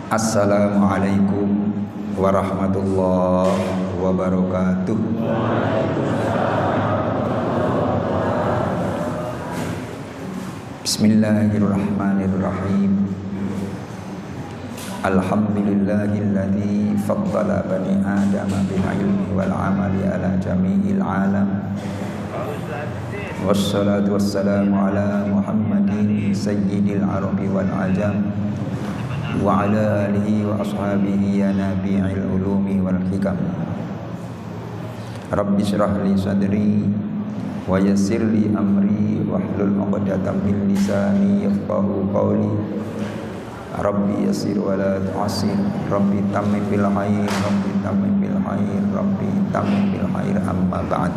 Assalamualaikum warahmatullahi wabarakatuh. Bismillahirrahmanirrahim. Alhamdulillahilladzi faddala bani adama bil ilmi wal amali ala jami'il alam. Wassalatu wassalamu ala Muhammadin sayyidil arabi wal ajam wa ala alihi wa ashabihi ya nabi'il ulumi wal hikam. Rabbi shrah li sadri wa yassir li amri wahlul 'uqdatam min lisani yafqahu qawli. Rabbi yassir wa la tu'assir, Rabbi tammim bil khair, Rabbi tammim bil khair, Rabbi tammim bil khair, amma ba'd.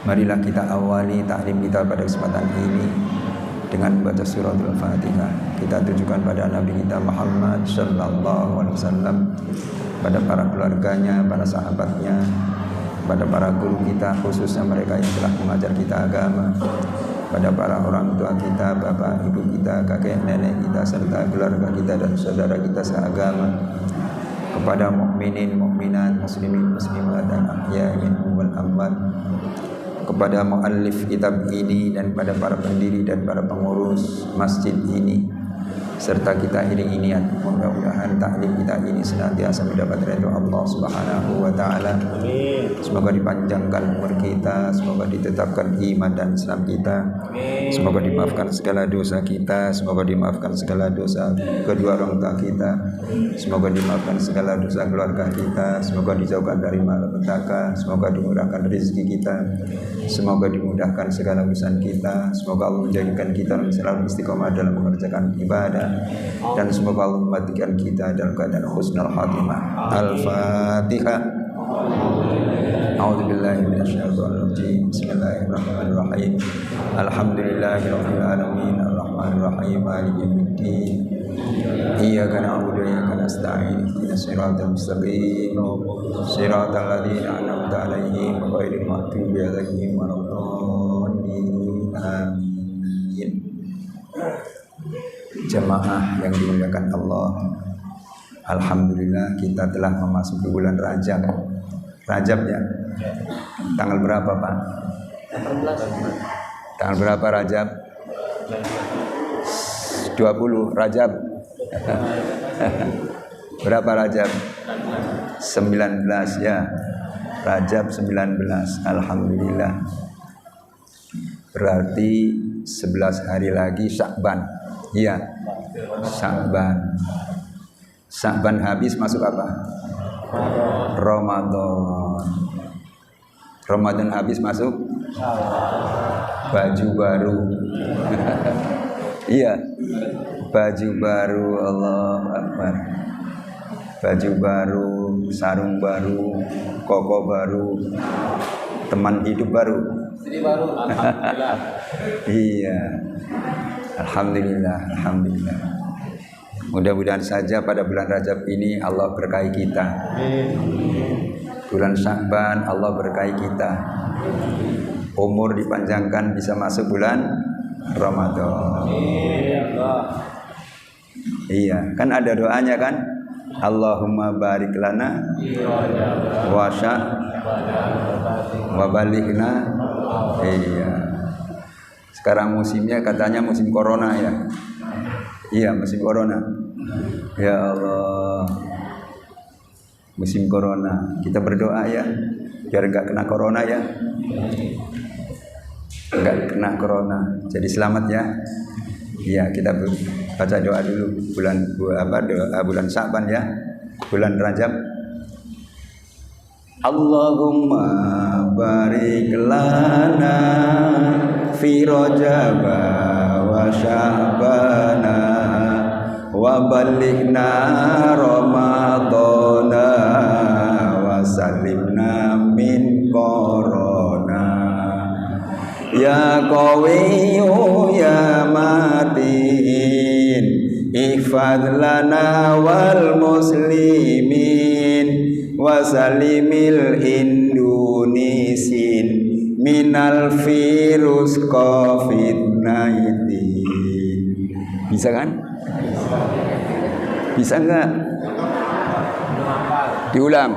Marilah kita awali taklim kita pada kesempatan ini dengan membaca suratul Fatihah. Kita tujukan pada Nabi kita Muhammad sallallahu alaihi wasallam, pada para keluarganya, para sahabatnya, pada para guru kita, khususnya mereka yang telah mengajar kita agama, pada para orang tua kita, bapak, ibu kita, kakek, nenek kita, serta keluarga kita dan saudara kita seagama, kepada mukminin, mukminat, muslimin, muslimat, dan ahya'i wal amwat, kepada muallif kitab ini dan pada para pendiri dan para pengurus masjid ini, serta kita iringi niat mudah-mudahan taklim kita ini senantiasa mendapat ridha Allah Subhanahu wa taala. Amin. Semoga dipanjangkan umur kita, semoga ditetapkan iman dan Islam kita. Amin. Semoga dimaafkan segala dosa kita, semoga dimaafkan segala dosa kedua orang tua kita. Semoga dimaafkan segala dosa keluarga kita, semoga dijauhkan dari malapetaka, semoga dimudahkan rezeki kita, semoga dimudahkan segala urusan kita, semoga Allah menjadikan kita selalu istiqomah dalam mengerjakan ibadah, dan semoga Allah mematikan kita dalam keadaan husnul khatimah. Al-Fatihah. A'udzubillahi minasyaitonir rajim. Bismillahirrahmanirrahim. Alhamdulillahirabbil alamin, arrahmanir rahim, maliki yaumiddin. Iyyaka na'budu wa iyyaka nasta'in. Ihdinas siratal mustaqim. Siratal ladzina an'amta 'alaihim ghairil maghdubi 'alaihim waladdallin. Amin. Jemaah yang dimuliakan Allah, alhamdulillah kita telah memasuki bulan Rajab. Rajab ya. Tanggal berapa, Pak? 18. Tanggal berapa Rajab? 20 Rajab. Berapa Rajab? 19 ya. Rajab 19. Alhamdulillah. Berarti 11 hari lagi Sya'ban. Iya, Sya'ban. Sya'ban habis masuk apa? Ramadan. Ramadan habis masuk baju baru. Iya, baju baru, Allahu Akbar. Baju baru, sarung baru, koko baru, teman hidup baru. Istri baru, alhamdulillah. Iya. Alhamdulillah, alhamdulillah. Mudah-mudahan saja pada bulan Rajab ini Allah berkahi kita. Bulan Sya'ban Allah berkahi kita. Umur dipanjangkan bisa masuk bulan Ramadan. Iya, kan ada doanya kan? Allahumma barik lana wa wa balighna. Iya. Sekarang musimnya katanya musim corona ya. Iya, musim corona. Ya Allah, musim corona. Kita berdoa ya, biar enggak kena corona ya. Enggak kena corona. Jadi selamat ya. Iya, kita baca doa dulu bulan Sya'ban ya. Bulan Rajab. Allahumma barik lana fi Rajab wa Sya'bana wa balighna Ramadana wa salimna min corona. Ya Qawiyyu ya Matin, ihfadz lana wal muslimin wa salimil Indonesiin minal virus COVID-19. Bisa kan? Bisa enggak? Diulang.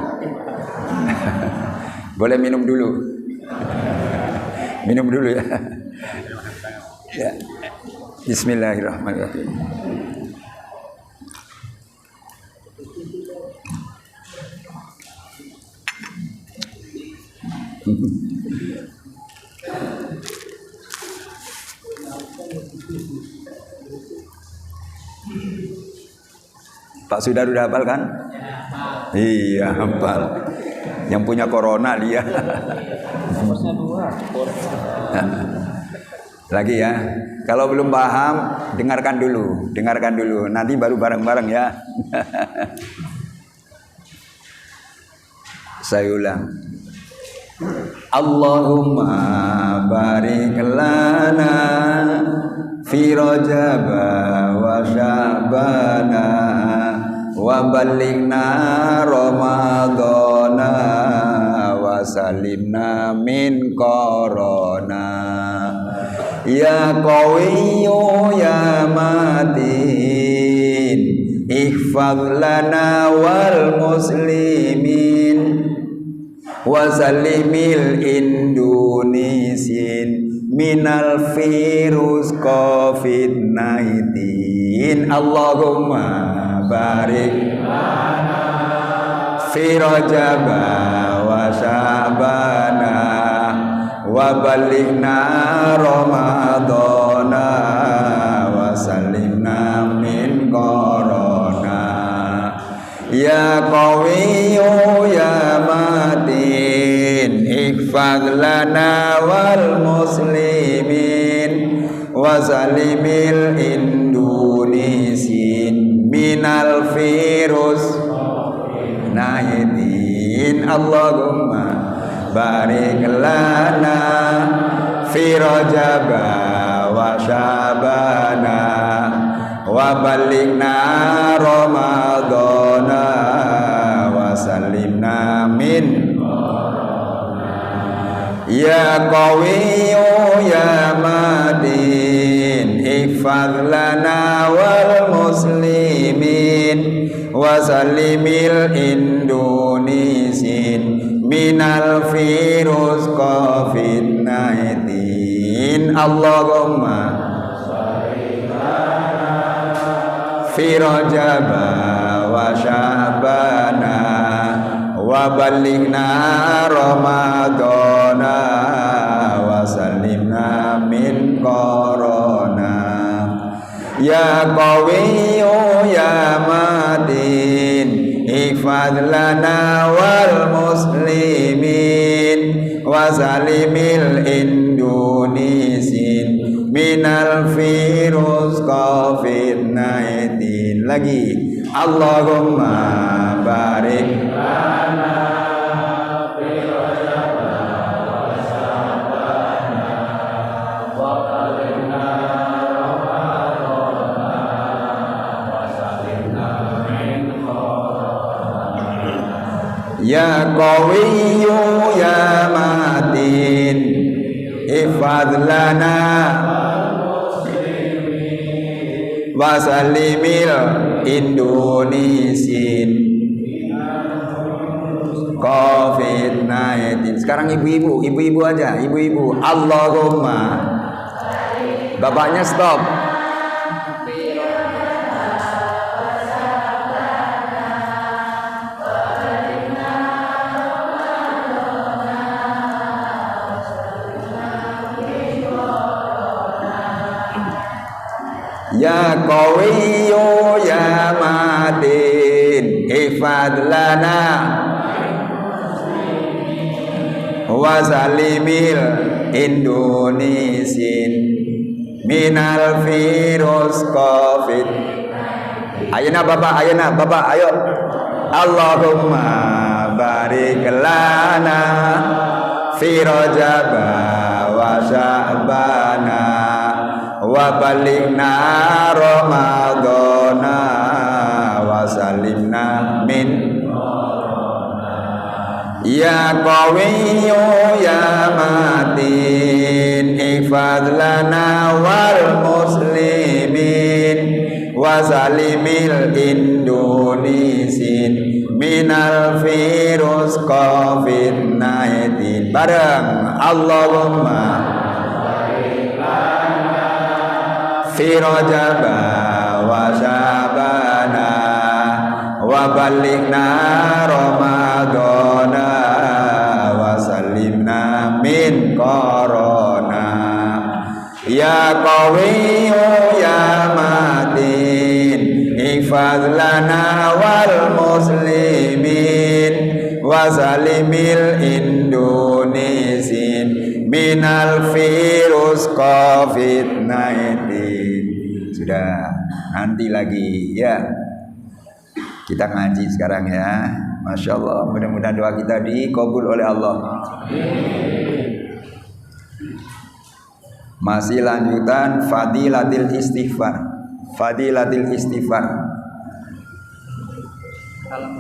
Boleh minum dulu. Minum dulu ya. Ya. Bismillahirrahmanirrahim. Pak Sudar udah hafal kan? Iya, hafal. Yang punya corona dia. Lagi ya. Kalau belum paham, dengarkan dulu. Nanti baru bareng-bareng ya. Saya ulang. Allahumma barik lana fi Rajab wa Sya'bana wa ballighna Ramadana wa salimna min corona. Ya Qawiyyu ya Matin ihfaz lana wal muslimin wa salimil Indonesian minal virus COVID-19. Allahumma barik fi Rajab wa Sya'bana wa ballighna Ramadana wa salimna min corona. Ya Qawiyyu ya Matin ihfaz lana wal muslimin wa salimil Indonesian minal virus COVID-19. Allahumma barik lana fi Rajab wa Sya'bana wa ballighna Ramadana wa salimna min ya Qawiyyu ya Matin ihfaz lana wal muslimin wa salimil Indonesian minal virus COVID-19. Allahumma fi Rajab wa Sya'bana wa ballighna Ramadana wa salimna min corona. Ya Qawiyyu ya Matin ihfaz lana wal muslimin wa salimil Indonesian minal virus COVID-19. Lagi Allahumma barik lana fi Rajab wa Sya'bana wa ballighna Ramadana wa salimna min corona. Ya Qawiyyu ya Matin ihfaz lana wa salimil Indonesian COVID-19. Sekarang ibu-ibu aja, ibu-ibu. Allahumma. Bapaknya stop. Ya Qawiyyu ya Matin ihfaz lana wa salimil Indonesian minal virus COVID. Ayeuna bapak, ayo. Allahumma barik lana fi Rajab wa Sya'bana wa ballighna Ramadana wa salimna min Ya Qawiyyu ya Matin ihfaz lana wal muslimin wa salimil indonisin minal virus COVID-19. Bareng Allahumma fi rajaba wa syabana wa balighna ramadana wa salimna min corona ya qawiyyu ya matin ihfaz lana wal muslimin wa salimil indonisin minal virus COVID-19. Sudah, nanti lagi ya. Kita ngaji sekarang ya. Masya Allah, mudah-mudahan doa kita dikabul oleh Allah. Masih lanjutan fadilatil istighfar. Fadilatil istighfar.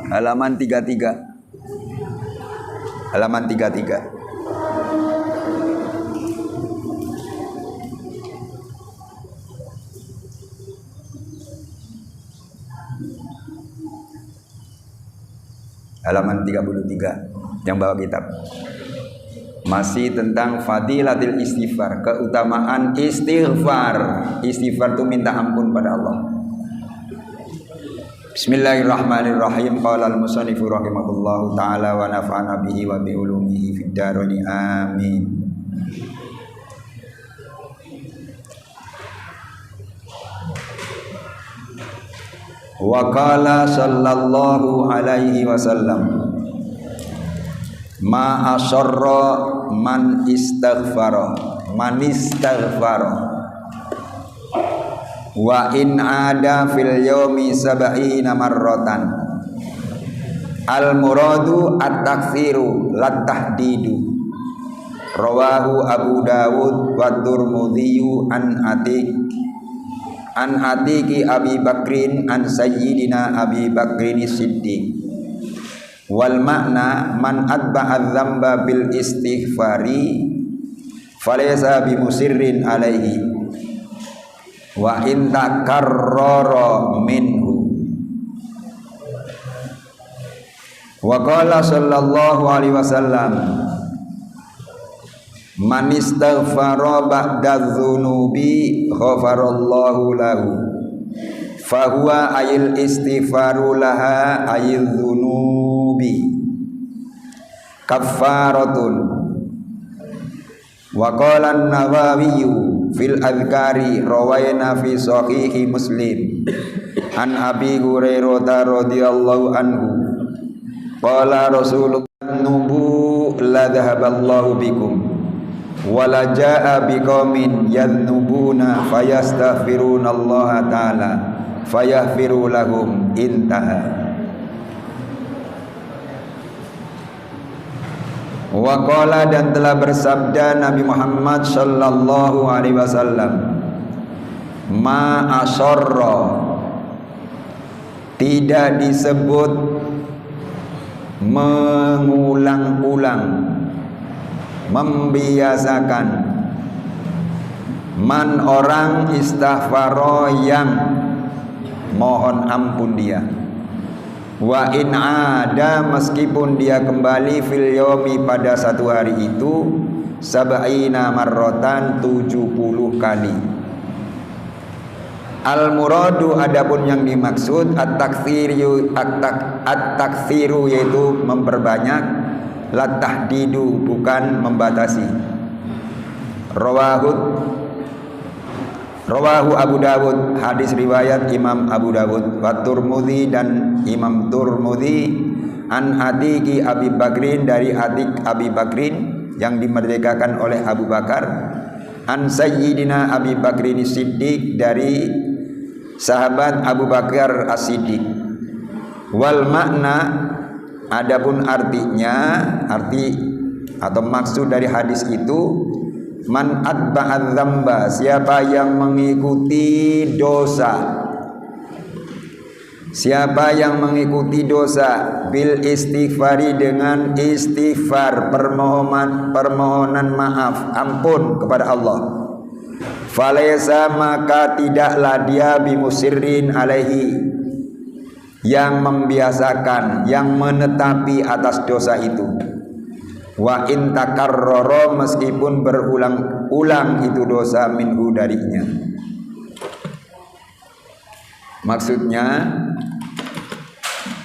Halaman 33. Halaman 33. Halaman 33 yang bawa kitab. Masih tentang fadilatil istighfar, keutamaan istighfar. Istighfar itu minta ampun pada Allah. Bismillahirrahmanirrahim. Qala al-musannifu rahimahullahu taala wa nafa'ana bihi wa bi ulumihi fid dharain amin. Wa qala sallallahu alaihi wasallam ma asarra man istaghfara wa in ada fil yaumi sab'ina marratan al muradu at-takfiru lat tahdidu rawahu Abu Dawud wa Tirmidzi an Atiqi Abi Bakrin an Sayyidina Abi Bakrin Siddiq. Wal makna man atba'a dzamba bil istighfari falaysa bimusirrin alaihi wa in takarrara minhu. Wa qala sallallahu alaihi wasallam man istaghfara ba'da dzunubi ghafarallahu lahu fahuwa ayil istighfaru laha ayil dzunubi kaffaratun. Wa qala an-Nawawi fil adhkari rawaina fi sahihi Muslim an Abi Hurairah radhiyallahu anhu qala Rasulullah nubu la dhahaballahu bikum wala jaa biqaumin yadnubuna fayastaghfiruna Allah taala fayaghfiru lahum. Intaha. Wa qala, dan telah bersabda Nabi Muhammad sallallahu alaihi wasallam, ma asarra, tidak disebut mengulang-ulang, membiasakan, man orang istaghfaro yang mohon ampun dia, wa in ada meskipun dia kembali fil yomi pada satu hari itu sab'ina marrotan 70 kali. Al muradu adapun yang dimaksud at-taktsiru yaitu memperbanyak, la tahdidu bukan membatasi. Rawahu Abu Dawud, hadis riwayat Imam Abu Dawud, wa Tirmidzi dan Imam Tirmidzi an Atiqi Abi Bakrin, dari Atiq Abi Bakrin yang dimerdekakan oleh Abu Bakar, an Sayyidina Abi Bakrin Siddiq, dari sahabat Abu Bakar As-Siddiq. Wal makna, adapun artinya, arti atau maksud dari hadis itu, man atba'adz dzamba, siapa yang mengikuti dosa, siapa yang mengikuti dosa, bil istighfari dengan istighfar, permohonan maaf, ampun kepada Allah, Falaysa maka tidaklah dia bimusirrin alaihi, yang membiasakan, yang menetapi atas dosa itu. Wa in takarrara, meskipun berulang-ulang itu dosa minhu darinya. Maksudnya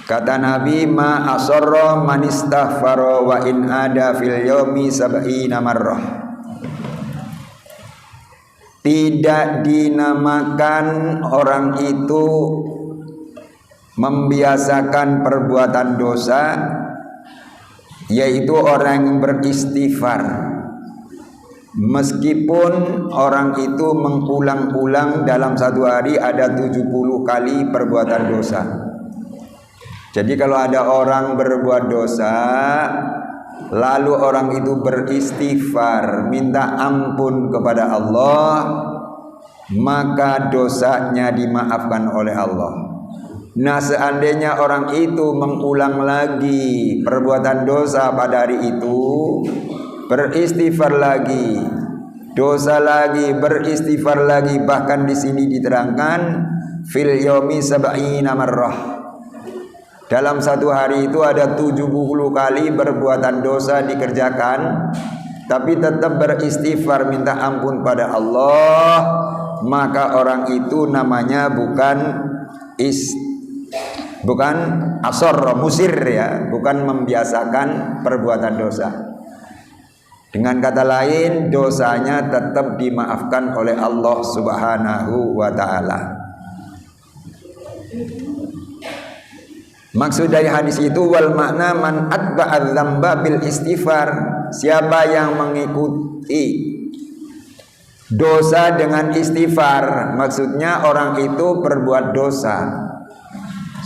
kata Nabi, ma asarra man istaghfara wa in ada fil yaumi sab'ina marrah. Tidak dinamakan orang itu membiasakan perbuatan dosa, yaitu orang yang beristighfar, meskipun orang itu mengulang-ulang dalam satu hari ada 70 kali perbuatan dosa. Jadi kalau ada orang berbuat dosa, lalu orang itu beristighfar, minta ampun kepada Allah, maka dosanya dimaafkan oleh Allah. Nah, seandainya orang itu mengulang lagi perbuatan dosa pada hari itu, beristighfar lagi, dosa lagi, beristighfar lagi, bahkan di sini diterangkan fil yaumi sab'ina marrah. Dalam satu hari itu ada 70 kali perbuatan dosa dikerjakan, tapi tetap beristighfar minta ampun pada Allah, maka orang itu namanya bukan asor, musir ya, bukan membiasakan perbuatan dosa. Dengan kata lain, dosanya tetap dimaafkan oleh Allah Subhanahu wa ta'ala. Maksud dari hadis itu, wal makna man atba'a dzamba bil istighfar, siapa yang mengikuti dosa dengan istighfar, maksudnya orang itu berbuat dosa,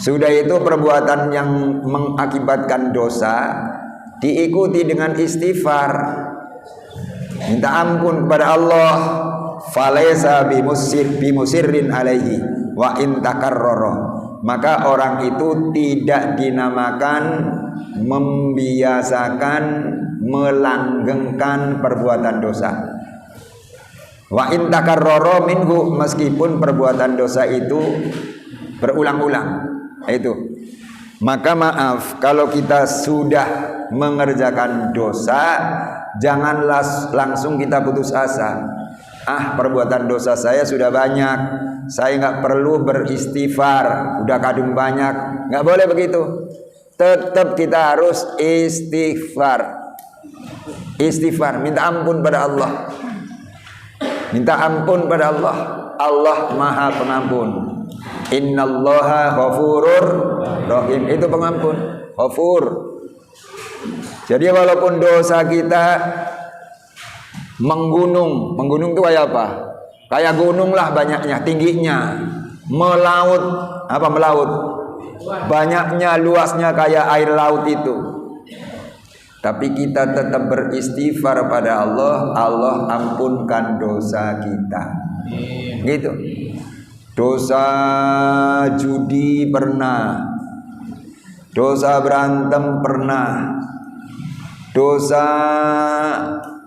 sudah itu perbuatan yang mengakibatkan dosa, diikuti dengan istighfar, minta ampun kepada Allah, falaysa bimusirrin alaihi wa in takarrara, maka orang itu tidak dinamakan membiasakan melanggengkan perbuatan dosa. Wa in takarrara minhu, meskipun perbuatan dosa itu berulang-ulang. Itu. Maka maaf, kalau kita sudah mengerjakan dosa, janganlah langsung kita putus asa. Perbuatan dosa saya sudah banyak, saya nggak perlu beristighfar, udah kadung banyak. Nggak boleh begitu. Tetap kita harus istighfar. Istighfar, minta ampun pada Allah. Minta ampun pada Allah. Allah Maha Pengampun. Innallaha ghafurur rahim. Itu pengampun, ghafur. Jadi walaupun dosa kita menggunung itu kayak apa? Kayak gunung lah banyaknya, tingginya. Melaut, apa melaut? Banyaknya, luasnya kayak air laut itu. Tapi kita tetap beristighfar pada Allah, Allah ampunkan dosa kita. Gitu. Dosa judi pernah, dosa berantem pernah, dosa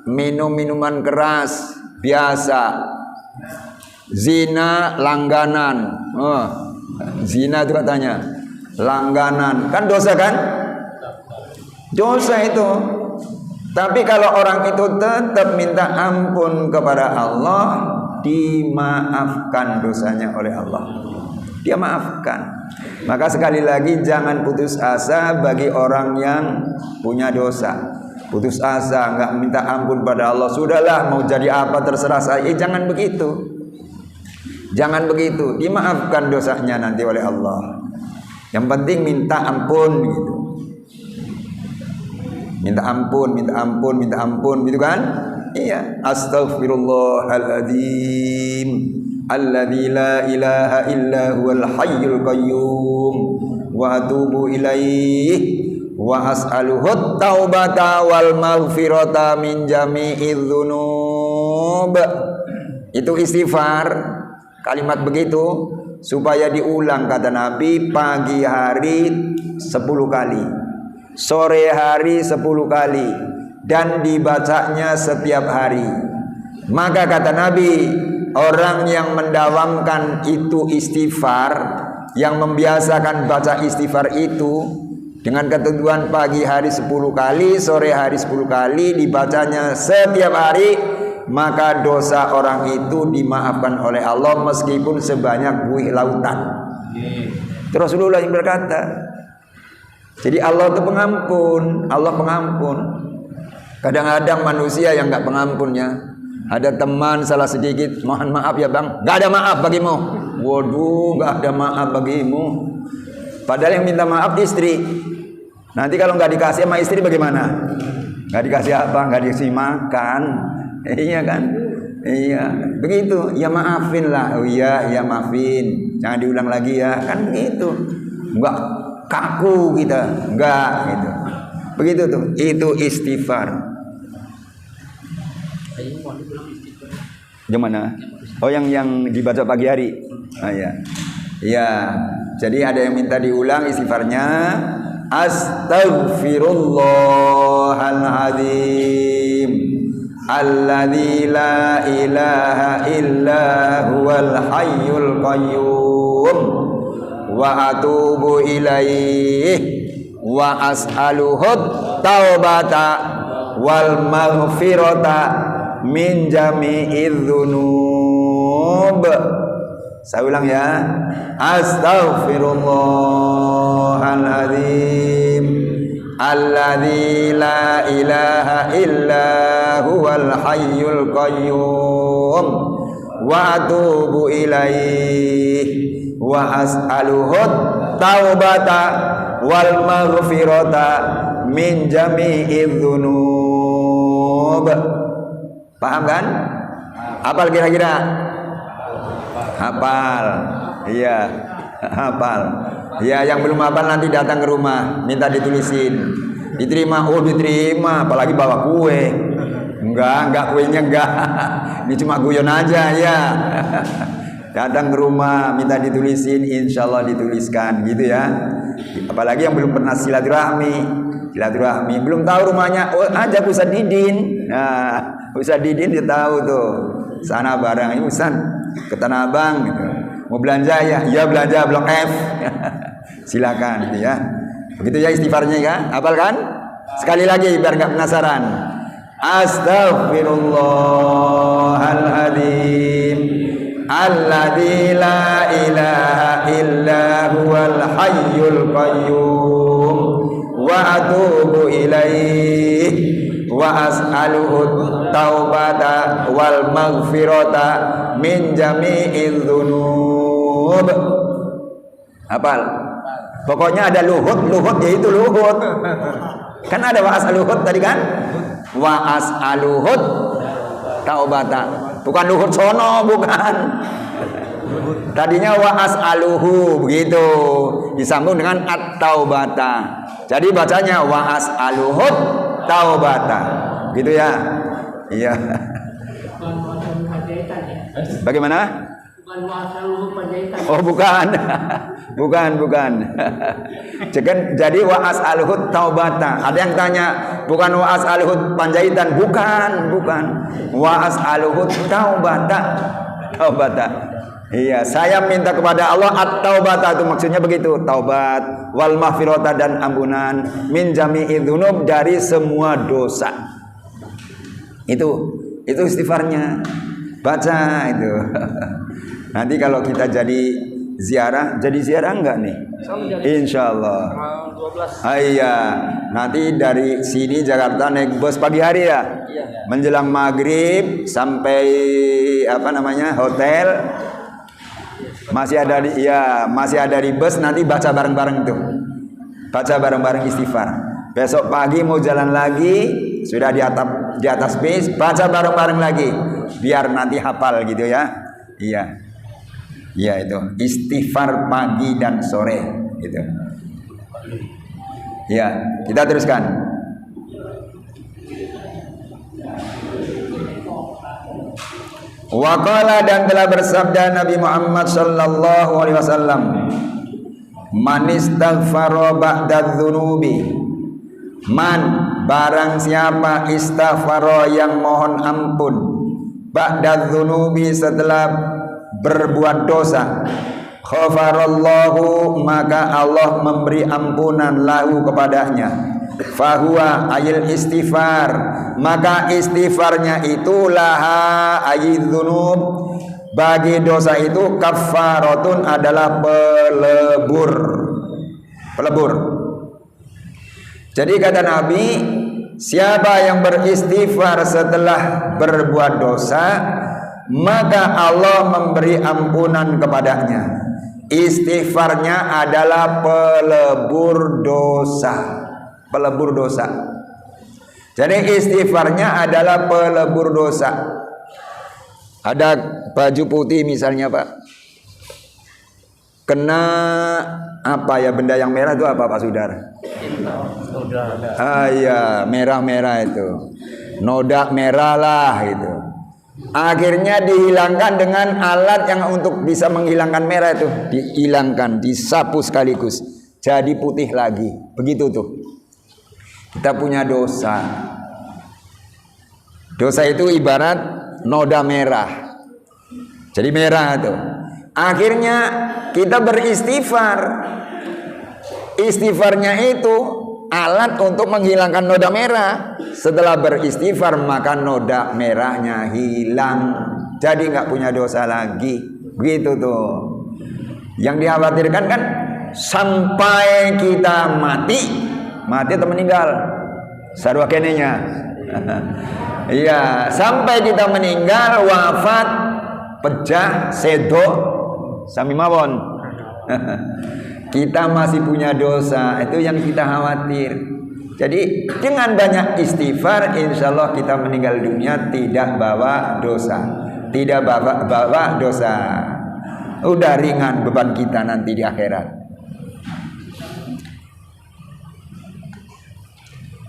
minum minuman keras biasa, zina langganan. Zina itu katanya langganan, kan dosa kan? Dosa itu. Tapi kalau orang itu tetap minta ampun kepada Allah, dimaafkan dosanya oleh Allah. Dia maafkan. Maka sekali lagi jangan putus asa bagi orang yang punya dosa. Putus asa, nggak minta ampun pada Allah. Sudahlah, mau jadi apa terserah saya. Jangan begitu. Jangan begitu. Dimaafkan dosanya nanti oleh Allah. Yang penting minta ampun gitu. Minta ampun, minta ampun, minta ampun, gitu kan? Iya. Astaghfirullahaladzim, alladzi la ilaha illa huwal hayyul qayyum, wa atubu ilaih, wa as'aluhu taubata wal maghfirata min jami'idz dzunub. Itu istighfar. Kalimat begitu supaya diulang, kata Nabi, pagi hari 10 kali, sore hari 10 kali, dan dibacanya setiap hari. Maka kata Nabi, orang yang mendawamkan itu istighfar, yang membiasakan baca istighfar itu dengan ketentuan pagi hari 10 kali, sore hari 10 kali, dibacanya setiap hari, maka dosa orang itu dimaafkan oleh Allah meskipun sebanyak buih lautan. Itu Rasulullah yang berkata. Jadi Allah itu pengampun, Allah pengampun. Kadang-kadang manusia yang nggak pengampunnya. Ada teman salah sedikit, mohon maaf ya bang, nggak ada maaf bagimu. Waduh, nggak ada maaf bagimu. Padahal yang minta maaf istri. Nanti kalau nggak dikasih sama istri bagaimana? Nggak dikasih apa? Nggak dikasih makan. Iya kan? Iya, begitu. Ya maafin lah. Oh iya, ya maafin. Jangan diulang lagi ya. Kan begitu. Nggak kaku kita, nggak gitu. Begitu tuh. Itu istighfar. Yang mana? Oh yang dibaca pagi hari. Ah ya. Iya. Jadi ada yang minta diulang istighfarnya. Astaghfirullahaladzim alladzi la ilaha illa huwal hayyul qayyum wa atubu ilaih wa as'aluhut taubata wal maghfirata min jami'idz dzunub. Saya ulang ya. Astaghfirullahaladzim alladzi la ilaha illa huwal hayyul qayyum wa atubu ilaih wa as'aluhut taubata wal maghfirata min jami'idz dzunub. Paham kan? Hafal kira-kira? Hafal. Iya, hafal. Ya, yang belum hafal nanti datang ke rumah, minta ditulisin. Diterima, oh diterima, apalagi bawa kue. Enggak kuenya enggak. Ini cuma guyon aja ya. Datang ke rumah, minta ditulisin, insya Allah dituliskan gitu ya. Apalagi yang belum pernah silaturahmi, belum tahu rumahnya, oh ajak Ustaz Didin. Nah, Ustaz Didin dia tahu tuh. Sana barang ini Ustaz ke Tanah Abang gitu. Mau belanja ya? Iya belanja Blok F. Silakan gitu ya. Begitu ya istighfarnya ya. Hafal kan? Sekali lagi biar enggak penasaran. Astaghfirullahaladzim alladzi la ilaha illa huwal hayyul qayyum wa atubu ilaih wa as'aluhu taubata wal maghfirata min jami'idz dzunub. Hafal. Pokoknya ada luhut yaitu luhut. Kan ada wa as'aluhut tadi kan? Wa as'aluhut taubata. Bukan luhut sono, bukan. Tadinya wa as'aluhu begitu. Disambung dengan at-taubata. Jadi bacanya wa as'aluhut taubata. Gitu ya. Iya. Bagaimana? Oh bukan. bukan. Jadi wa as'aluhut taubata. Ada yang tanya, bukan wa as'aluhut panjaitan, bukan. Wa as'aluhut taubata. Iya, saya minta kepada Allah at-taubata, itu maksudnya begitu, taubat, wal maghfirata dan ampunan, min jami'idz dzunub dari semua dosa. Itu istighfarnya. Baca itu. Nanti kalau kita jadi ziarah enggak nih? Insyaallah. Iya, nanti dari sini Jakarta naik bus pagi hari ya. Menjelang maghrib sampai hotel. Masih ada di bus, nanti baca bareng-bareng itu. Baca bareng-bareng istighfar. Besok pagi mau jalan lagi, sudah di atas bis, baca bareng-bareng lagi. Biar nanti hafal gitu ya. Iya. Iya itu, istighfar pagi dan sore gitu. Iya, kita teruskan. Waqala, dan telah bersabda Nabi Muhammad sallallahu alaihi wasallam, man istaghfara ba'da dzunubi, man barang siapa istaghfara yang mohon ampun ba'dadzunubi, setelah berbuat dosa, ghafarallahu, maka Allah memberi ampunan lahu kepadanya. Fahuwa ayil istighfar, maka istighfarnya itu laha ayidzunub, bagi dosa itu kafaratun, adalah pelebur. Jadi kata Nabi, siapa yang beristighfar setelah berbuat dosa, maka Allah memberi ampunan kepadanya. Istighfarnya adalah pelebur dosa. Jadi istighfarnya adalah pelebur dosa. Ada baju putih misalnya Pak, kena apa ya, benda yang merah itu apa Pak Sudar? Iya, merah-merah itu, noda merah lah itu. Akhirnya dihilangkan dengan alat yang untuk bisa menghilangkan merah itu, dihilangkan, disapu sekaligus, jadi putih lagi. Begitu tuh. Kita punya dosa. Dosa itu ibarat noda merah. Jadi merah itu. Akhirnya kita beristighfar. Istighfarnya itu alat untuk menghilangkan noda merah. Setelah beristighfar maka noda merahnya hilang. Jadi nggak punya dosa lagi. Begitu tuh. Yang dikhawatirkan kan sampai kita mati atau meninggal, sarwa kenenya. Iya, sampai kita meninggal, wafat, pejah, sedo, sami mawon. Kita masih punya dosa, itu yang kita khawatir. Jadi dengan banyak istighfar, insya Allah kita meninggal dunia tidak bawa dosa, tidak bawa dosa. Udah ringan beban kita nanti di akhirat.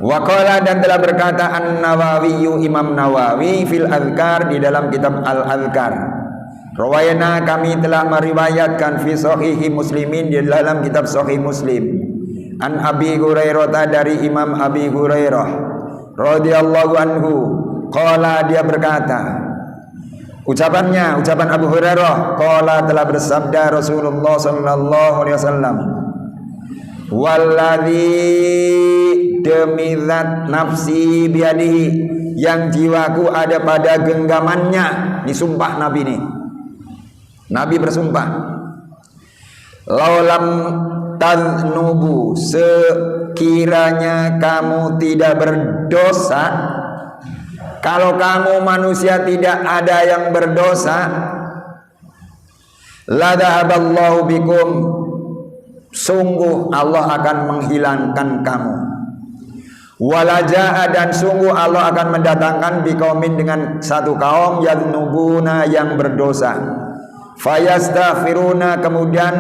Waqala, dan telah berkata An-Nawawi, Imam Nawawi, fil Azkar, di dalam kitab Al-Azkar. Rawayana, kami telah meriwayatkan fi sahihi Muslimin, di dalam kitab Sahih Muslim. An Abi Hurairah, dari Imam Abi Hurairah radhiyallahu anhu, qala, dia berkata, ucapan Abu Hurairah, qala, telah bersabda Rasulullah sallallahu alaihi wasallam, walladzi, demi zat nafsi biadihi, yang jiwaku ada pada genggamannya. Ini sumpah Nabi nih. Nabi bersumpah, laulam tadnubu, sekiranya kamu tidak berdosa, kalau kamu manusia tidak ada yang berdosa, la dhahaballahu bikum, sungguh Allah akan menghilangkan kamu. Walaja'a, dan sungguh Allah akan mendatangkan biqaumin, dengan satu kaum, yadnubuna, yang berdosa, fayastaghfiruna, kemudian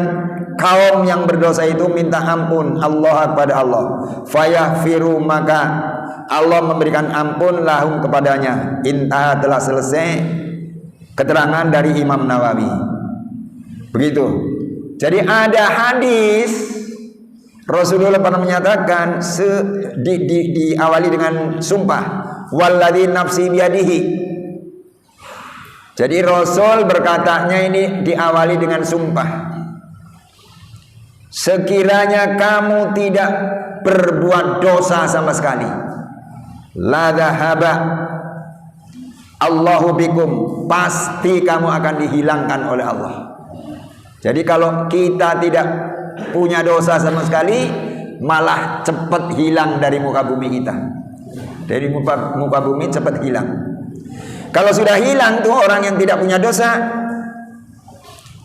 kaum yang berdosa itu minta ampun Allah kepada Allah, fayaghfiru, maka Allah memberikan ampun lahum kepadanya. Intah, telah selesai keterangan dari Imam Nawawi. Begitu. Jadi ada hadis Rasulullah pernah menyatakan diawali dengan sumpah, walladzi nafsi biyadihi. Jadi Rasul berkatanya ini diawali dengan sumpah. Sekiranya kamu tidak berbuat dosa sama sekali, la dhahaba Allahu bikum, pasti kamu akan dihilangkan oleh Allah. Jadi kalau kita tidak punya dosa sama sekali, malah cepat hilang dari muka bumi kita. Dari muka bumi cepat hilang. Kalau sudah hilang tuh orang yang tidak punya dosa,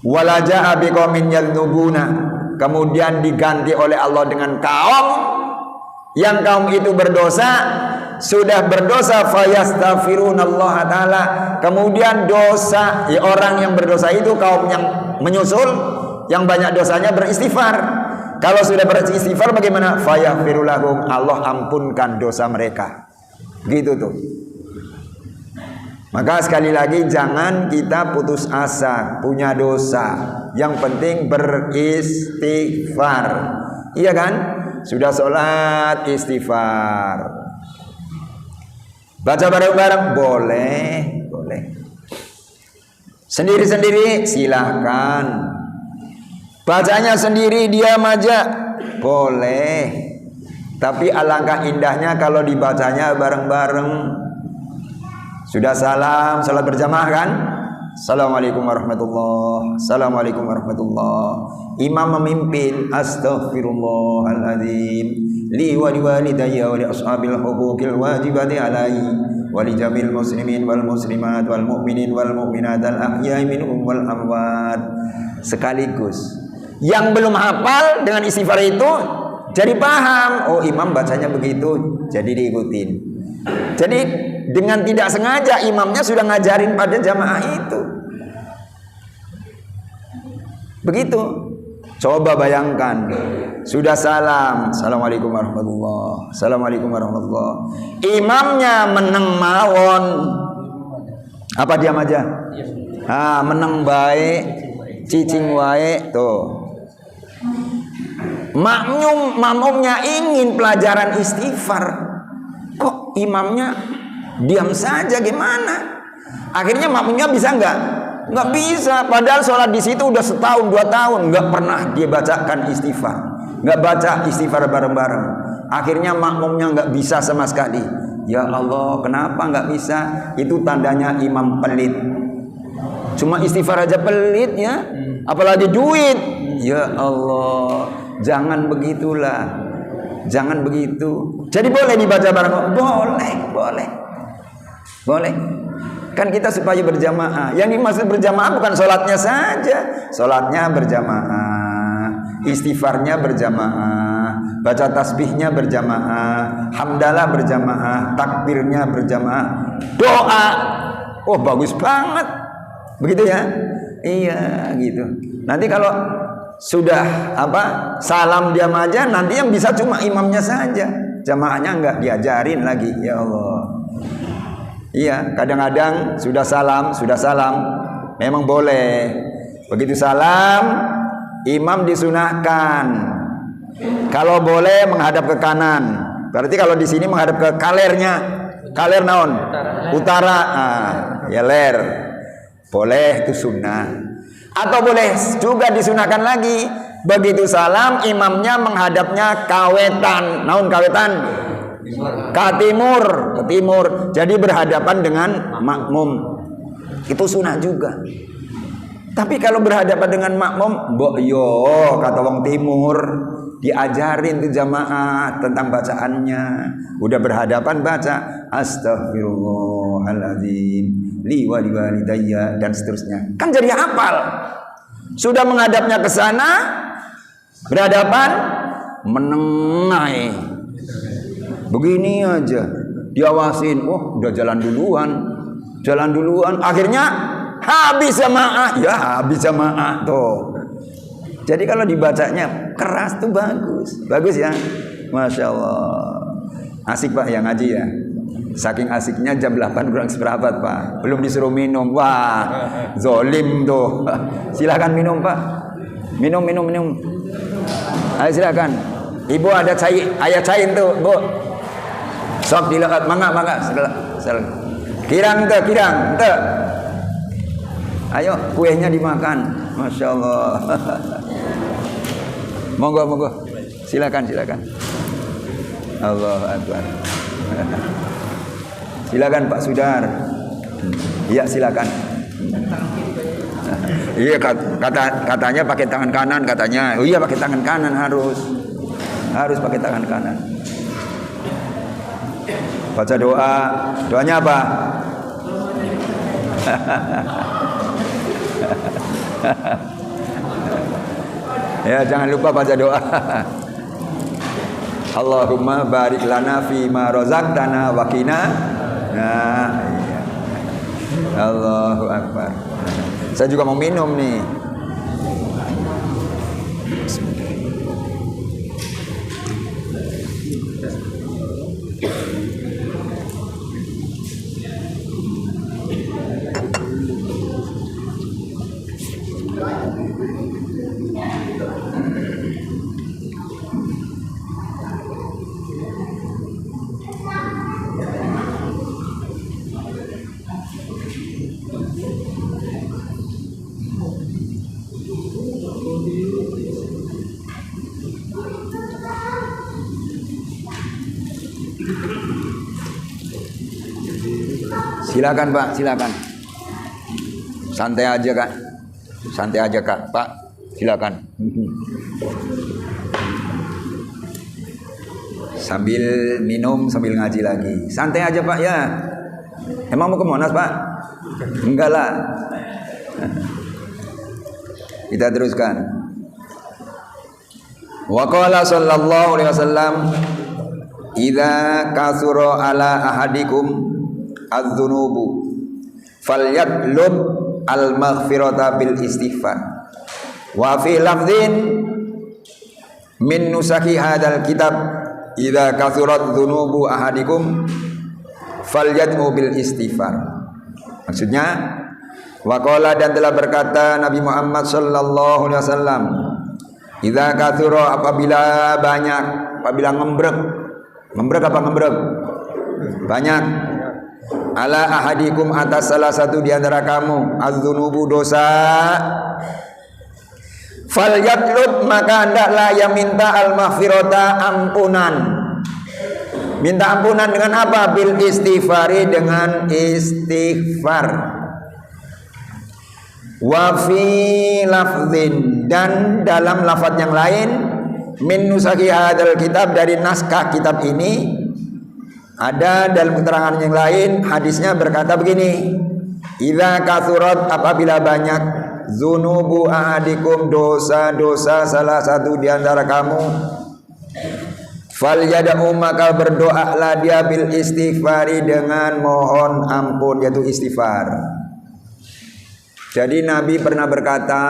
walaja'a biqaumin yadnubuna, kemudian diganti oleh Allah dengan kaum yang kaum itu berdosa, sudah berdosa, fayastaghfirunallah taala, kemudian dosa orang yang berdosa itu, kaum yang menyusul yang banyak dosanya beristighfar. Kalau sudah beristighfar bagaimana? Fayaghfiru lahum, Allah ampunkan dosa mereka. Gitu tuh. Maka sekali lagi jangan kita putus asa punya dosa. Yang penting beristighfar. Iya kan? Sudah sholat istighfar. Baca bareng-bareng boleh, boleh. Sendiri-sendiri silakan. Bacanya sendiri diam aja boleh. Tapi alangkah indahnya kalau dibacanya bareng-bareng. Sudah salam, salat berjamaah kan? Assalamualaikum warahmatullahi, Assalamualaikum warahmatullahi. Imam memimpin, astaghfirullahaladzim li wa liwalidayya wa li ashabil huquqil wajibati alaihi wa li jamil muslimin wal muslimat wal mu'minin wal mu'minat al ahya'i minhum wal amwat. Sekaligus yang belum hafal dengan istighfar itu jadi paham, oh imam bacanya begitu, jadi diikutin. Jadi dengan tidak sengaja imamnya sudah ngajarin pada jamaah itu. Begitu. Coba bayangkan, sudah salam, Assalamualaikum warahmatullahi, Assalamualaikum warahmatullahi. Imamnya meneng mawon. Apa diam aja? Meneng baik, cicing wae tuh. Makmumnya ingin pelajaran istighfar. Kok imamnya diam saja gimana? Akhirnya makmumnya bisa nggak bisa. Padahal sholat di situ udah setahun 2 tahun nggak pernah dia bacakan istighfar, nggak baca istighfar bareng-bareng. Akhirnya makmumnya nggak bisa sama sekali. Ya Allah, kenapa nggak bisa? Itu tandanya imam pelit. Cuma istighfar aja pelit ya, apalagi duit. Ya Allah, jangan begitulah, jangan begitu. Jadi boleh dibaca bareng? Boleh. Kan kita supaya berjamaah. Yang dimaksud berjamaah bukan sholatnya saja. Sholatnya berjamaah, istighfarnya berjamaah, baca tasbihnya berjamaah, hamdalah berjamaah, takbirnya berjamaah, doa. Oh bagus banget. Begitu ya? Iya gitu. Nanti kalau sudah salam diam aja, nanti yang bisa cuma imamnya saja. Jamaahnya enggak diajarin lagi. Ya Allah. Iya, kadang-kadang sudah salam, memang boleh. Begitu salam, imam disunahkan. Kalau boleh menghadap ke kanan. Berarti kalau di sini menghadap ke kalernya. Kaler naon? Utara. Ya ler. Boleh, itu sunnah. Atau boleh juga disunahkan lagi. Begitu salam, imamnya menghadapnya kawetan. Naon kawetan? Ke timur, jadi berhadapan dengan makmum. Itu sunnah juga. Tapi kalau berhadapan dengan makmum, mbok yo kata wong timur, diajarin tuh jamaah tentang bacaannya. Udah berhadapan baca astaghfirullahaladzim li wa liwalidayya dan seterusnya. Kan jadi hafal. Sudah menghadapnya ke sana, berhadapan menengai. Begini aja diawasin, udah jalan duluan, akhirnya habis jamaah tuh. Jadi kalau dibacanya keras tuh bagus ya, masya Allah. Asik Pak yang ngaji ya, saking asiknya jam 8 kurang seperempat Pak, belum disuruh minum. Wah zolim tuh. Silakan minum Pak, minum. Ayo silakan, ibu ada ayah cair tuh Bu. Sok dilakat, mangga kirang tuh. Ayo kuenya dimakan, masya Allah. Monggo, silakan. Allahu Akbar. Silakan Pak Sudar. Iya silakan. Iya katanya pakai tangan kanan katanya. Oh iya pakai tangan kanan harus pakai tangan kanan. Baca doanya apa? Ya jangan lupa baca doa. Allahumma barik lana fi ma razaqtana wa qina. Nah, iya. Allahu Akbar. Saya juga mau minum nih. Silakan Pak, silakan. Santai aja Kak. Santai aja Kak, Pak. Silakan. Sambil minum, sambil ngaji lagi. Santai aja Pak ya. Emang mau ke Monas Pak? Enggak lah. Kita teruskan. Wa qala sallallahu alaihi wasallam, "Idza kasura ala ahadikum adz-dzunubu falyatlub al-maghfirata bil istighfar." Wa fi lafdhin min nusakhi hadzal kitab, "Idza kasurat dzunubu ahadikum falyad'u bil istighfar." Maksudnya, waqala, dan telah berkata Nabi Muhammad sallallahu alaihi wasallam, idza katsura, apabila banyak, apabila ngembrek apa ngembrek? Banyak. Ala ahadikum, atas salah satu di antara kamu, az-dzunubu, dosa, falyatlub, maka hendaklah yang minta al-maghfirata, ampunan. Minta ampunan dengan apa? Bil istighfari, dengan istighfar. Wa fi lafdzin, dan dalam lafaz yang lain, min nusakhi hadzal kitab, dari naskah kitab ini, ada dalam keterangan yang lain hadisnya berkata begini, idza kathurat, apabila banyak, dzunubu ahadikum, dosa-dosa salah satu di antara kamu, falyad'u, maka berdoalah dia bil istighfari, dengan mohon ampun, yaitu istighfar. Jadi Nabi pernah berkata,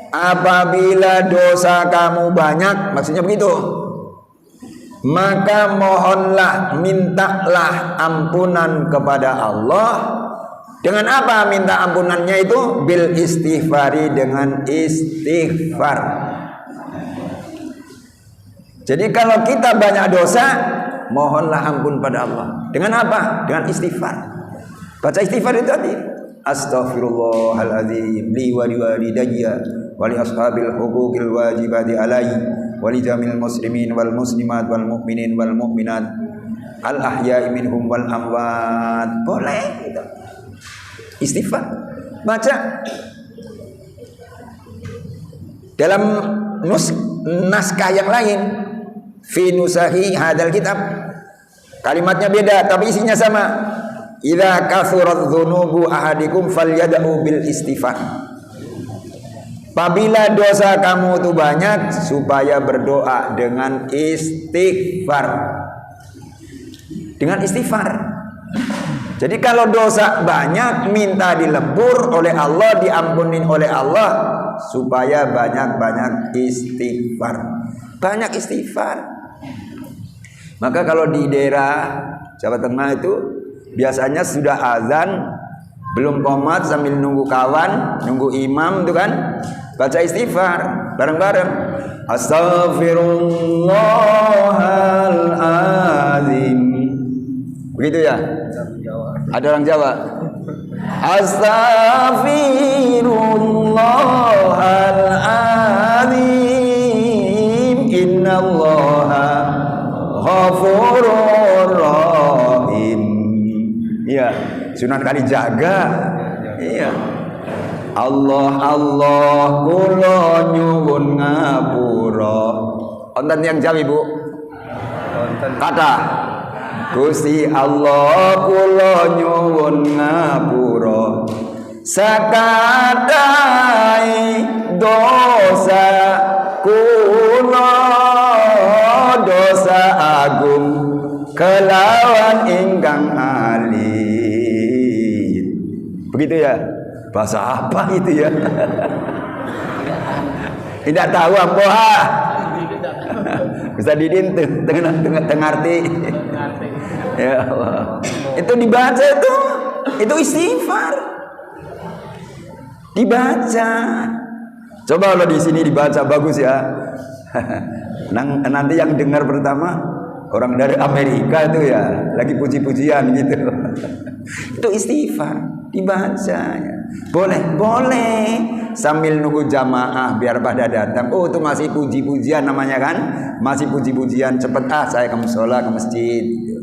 apabila dosa kamu banyak, maksudnya begitu, maka mohonlah, mintalah ampunan kepada Allah. Dengan apa minta ampunannya itu? Bil istighfari, dengan istighfar. Jadi kalau kita banyak dosa, mohonlah ampun pada Allah. Dengan apa? Dengan istighfar. Baca istighfar itu tadi, astaghfirullahaladzim li wa liwalidayya wa li ashabil huquqil wajibati alai wa li jamil muslimin wal muslimat wal mu'minin wal mu'minat al ahya'i minhum wal amwat. Boleh gitu. Istighfar. Baca. Dalam naskah yang lain, fi nusahi hadzal kitab, kalimatnya beda tapi isinya sama. Idza kathurat dzunubu ahadikum falyad'u bil istighfar. Apabila dosa kamu itu banyak, supaya berdoa dengan istighfar. Dengan istighfar. Jadi kalau dosa banyak, minta dilebur oleh Allah, diampunin oleh Allah, supaya banyak-banyak istighfar. Banyak istighfar. Maka kalau di daerah Jawa Tengah itu biasanya sudah azan, belum qomat, sambil nunggu kawan, nunggu imam itu kan, baca istighfar bareng-bareng. Astaghfirullahaladzim. Begitu ya? Ada orang Jawa. Astaghfirullahaladzim, innallaha ghafurur rahim. Iya, Sunan Kalijaga. Iya. Allah kula nyuwun ngapura. Wonten yang Jawi, Bu? Kata Gusti Allah kula nyuwun ngapura sakadai dosa kula, dosa agung kelawan ingkang alit. Begitu ya? Bahasa apa itu ya? Tidak tahu apa? Bisa didin tengarti. Ya Allah. Itu dibaca itu istighfar. Dibaca. Coba kalau di sini dibaca bagus ya. Nanti yang dengar pertama orang dari Amerika itu ya, lagi puji-pujian gitu. Itu istighfar, dibaca ya. Boleh sambil nunggu jamaah biar pada datang. Oh, itu masih puji-pujian namanya kan? Masih puji-pujian, cepet saya ke musola, ke masjid gitu.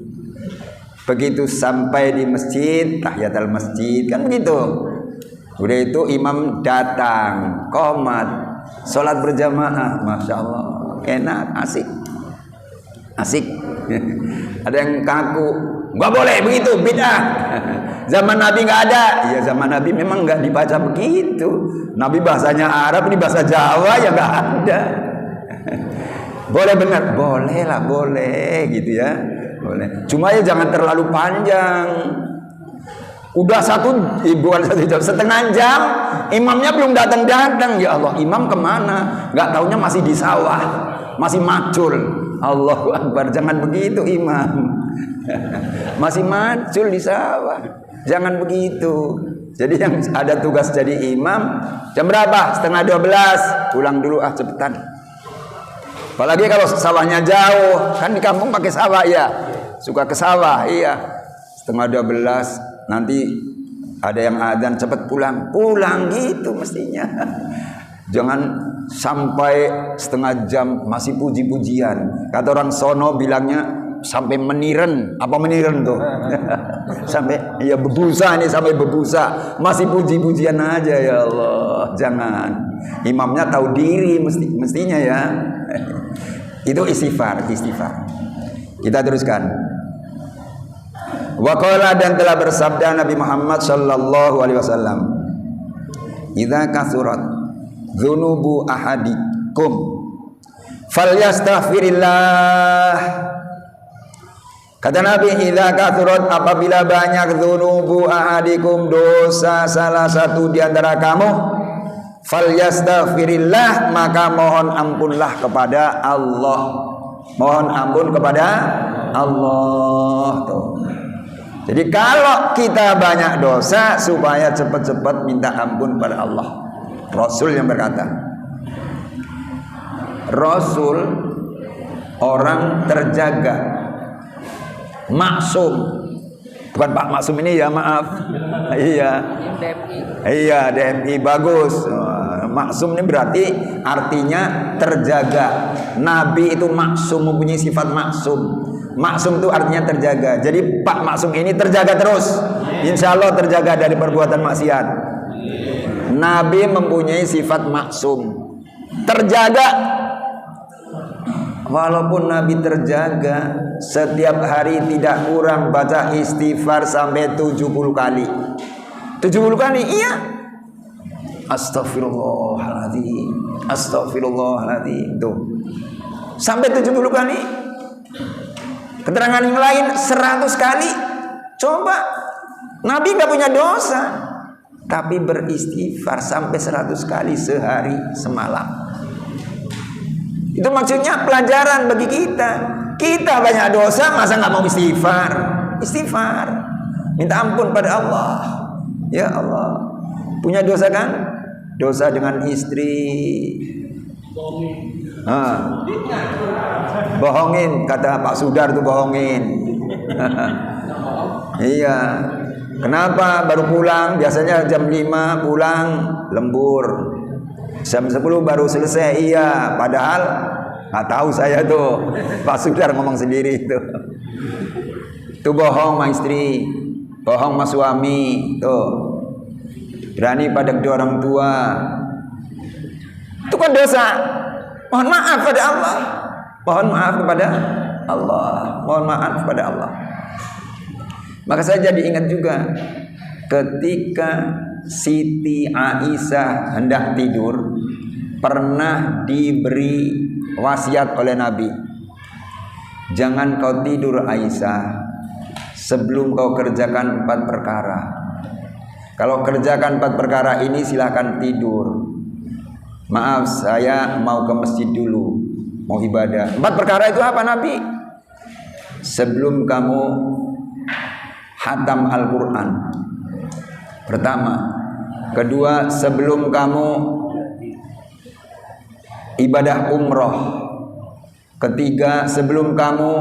Begitu sampai di masjid, tahiyatul masjid, kan begitu. Udah itu imam datang, qomat, sholat berjamaah, masya Allah, enak, asik. Ada yang kaku, nggak boleh begitu, bid'ah. Zaman Nabi nggak ada. Ya zaman Nabi memang nggak dibaca begitu. Nabi bahasanya Arab, ini bahasa Jawa, ya nggak ada. Boleh benar, boleh lah, boleh gitu ya, boleh. Cuma ya jangan terlalu panjang. Udah bukan 1 jam, setengah jam, imamnya belum datang. Ya Allah, imam kemana? Nggak taunya masih di sawah, masih macul. Allahu Akbar, jangan begitu imam. Masih macul di sawah, jangan begitu. Jadi yang ada tugas jadi imam, jam berapa? 11:30, pulang dulu cepetan. Apalagi kalau sawahnya jauh, kan di kampung pakai sawah ya, suka ke sawah, iya. 11:30 nanti ada yang adzan, cepet pulang gitu mestinya. Jangan sampai setengah jam masih puji-pujian. Kata orang sono bilangnya sampai meniren. Apa meniren tuh? Sampai ya bebusa nih, sampai bebusa. Masih puji-pujian aja, ya Allah. Jangan. Imamnya tahu diri mestinya ya. Itu istighfar. Kita teruskan. Wa qala, dan telah bersabda Nabi Muhammad sallallahu alaihi wasallam, "Idza kasurat dzunubu ahadikum falyastaghfirillah." Kata Nabi, idza kasurat, apabila banyak dzunubu ahadikum, dosa salah satu di antara kamu, falyastaghfirillah, maka mohon ampunlah kepada Allah. Mohon ampun kepada Allah tuh. Jadi kalau kita banyak dosa, supaya cepat-cepat minta ampun pada Allah. Rasul yang berkata, Rasul orang terjaga, maksum. Bukan Pak Maksum ini ya, maaf. Iya, DMI bagus. Maksum ini berarti artinya terjaga. Nabi itu maksum, mempunyai sifat maksum. Maksum itu artinya terjaga. Jadi Pak Maksum ini terjaga terus, insya Allah terjaga dari perbuatan maksiat. Nabi mempunyai sifat maksum, terjaga. Walaupun Nabi terjaga, setiap hari tidak kurang baca istighfar sampai 70 kali. 70 kali, iya. Astagfirullahaladzim, astagfirullahaladzim. Tuh, sampai 70 kali. Keterangan yang lain 100 kali. Coba, Nabi gak punya dosa, tapi beristighfar sampai 100 kali sehari semalam. Itu maksudnya pelajaran bagi kita. Kita banyak dosa, masa gak mau istighfar? Istighfar, minta ampun pada Allah. Ya Allah, punya dosa kan? Dosa dengan istri, bohongin, kata Pak Sudar tuh, bohongin. Iya. Kenapa baru pulang? Biasanya jam 5 pulang, lembur. Jam 10 baru selesai. Iya, padahal nggak tahu saya tuh. Pak Sudar ngomong sendiri itu. Itu bohong sama istri, bohong sama suami. Tuh, berani pada kedua orang tua. Itu kan dosa. Mohon maaf pada Allah. Mohon maaf kepada Allah. Mohon maaf kepada Allah. Maka saya jadi ingat juga ketika Siti Aisyah hendak tidur, pernah diberi wasiat oleh Nabi, jangan kau tidur Aisyah sebelum kau kerjakan 4 perkara. Kalau kerjakan 4 perkara ini silahkan tidur. Maaf, saya mau ke masjid dulu, mau ibadah. 4 perkara itu apa Nabi? Sebelum kamu hatam Al-Quran, pertama. Kedua, sebelum kamu ibadah umroh. Ketiga, sebelum kamu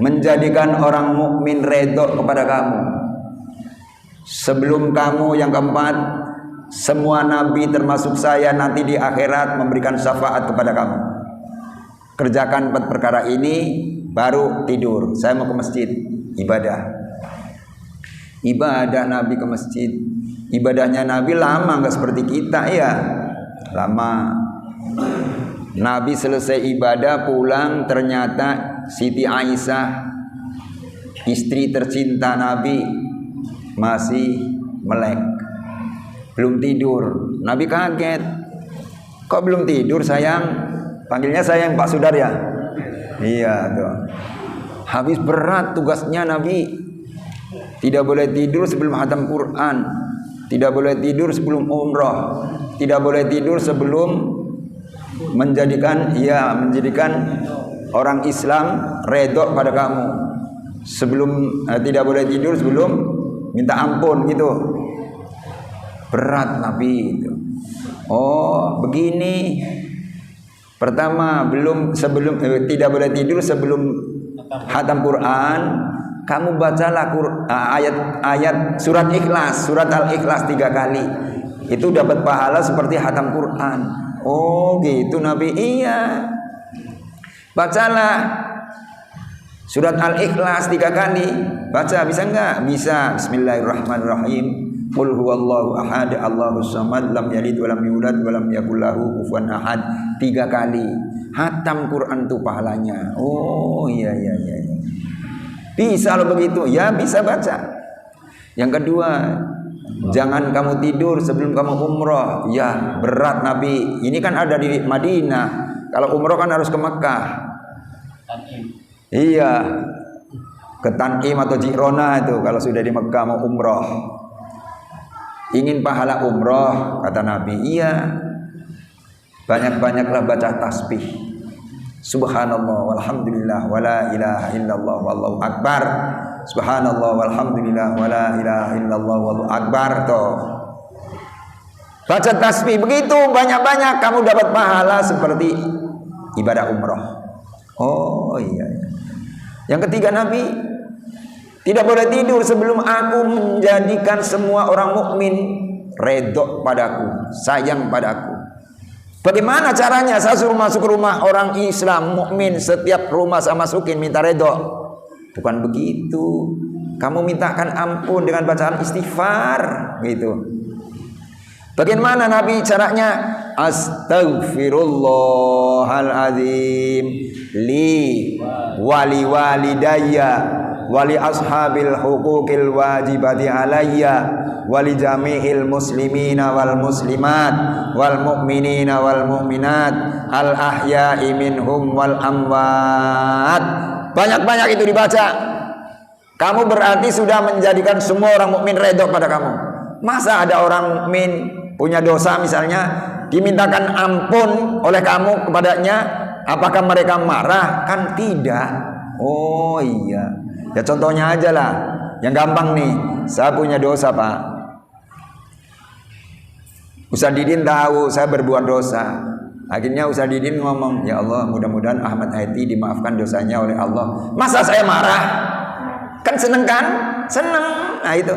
menjadikan orang mukmin redha kepada kamu. Sebelum kamu, yang keempat, semua nabi termasuk saya nanti di akhirat memberikan syafaat kepada kamu. Kerjakan 4 perkara ini, baru tidur. Saya mau ke masjid, ibadah Nabi ke masjid. Ibadahnya Nabi lama, nggak seperti kita ya, lama. Nabi selesai ibadah pulang, ternyata Siti Aisyah, istri tercinta Nabi, masih melek, belum tidur. Nabi kaget, kok belum tidur sayang? Panggilnya sayang Pak Sudar ya? Iya tuh. Habis berat tugasnya Nabi. Tidak boleh tidur sebelum khatam Quran, tidak boleh tidur sebelum umroh, tidak boleh tidur sebelum menjadikan orang Islam redho pada kamu. Tidak boleh tidur sebelum minta ampun gitu. Berat Nabi itu. Oh, begini. Pertama, tidak boleh tidur sebelum khatam Quran. Kamu bacalah ayat surat Ikhlas, surat Al-Ikhlas 3 kali. Itu dapat pahala seperti khatam Quran. Oh, gitu Nabi. Iya. Bacalah surat Al-Ikhlas 3 kali. Baca, bisa enggak? Bisa. Bismillahirrahmanirrahim. Qul huwallahu ahad, Allahus samad, lam yalid walam yulad walam yakul lahu kufuwan ahad. 3 kali. Hatam Quran itu pahalanya. Oh, iya. Bisa lo begitu? Ya, bisa baca. Yang kedua, jangan kamu tidur sebelum kamu umroh. Ya, berat Nabi. Ini kan ada di Madinah. Kalau umroh kan harus ke Mekah. Iya, ke Tan'im atau Jirona itu kalau sudah di Mekah mau umroh. Ingin pahala umroh, kata Nabi, iya, banyak-banyaklah baca tasbih. Subhanallah walhamdulillah wala ilaha illallah wallahu akbar. Subhanallah walhamdulillah wala ilaha illallah wallahu akbar. Toh, baca tasbih begitu banyak-banyak, kamu dapat pahala seperti ibadah umroh. Oh iya. Yang ketiga, Nabi tidak boleh tidur sebelum aku menjadikan semua orang mukmin redho padaku, sayang padaku. Bagaimana caranya? Saya suruh masuk rumah orang Islam mukmin, setiap rumah saya masukin minta redho. Bukan begitu. Kamu mintakan ampun dengan bacaan istighfar, gitu. Bagaimana Nabi caranya? Astaghfirullahaladzim li wali walidayya wali ashabil hukukil wajibati alayya wali jami'il muslimina wal muslimat wal mu'minina wal mu'minat al ahya'i minhum wal amwat. Banyak-banyak itu dibaca. Kamu berarti sudah menjadikan semua orang mukmin redho pada kamu. Masa ada orang mukmin punya dosa misalnya, dimintakan ampun oleh kamu kepadanya, apakah mereka marah? Kan tidak. Oh iya. Ya contohnya aja lah, yang gampang nih. Saya punya dosa Pak. Ustaz Didin tahu saya berbuat dosa. Akhirnya Ustaz Didin ngomong, ya Allah, mudah-mudahan Ahmad Haiti dimaafkan dosanya oleh Allah. Masa saya marah? Kan seneng kan? Seneng. Nah itu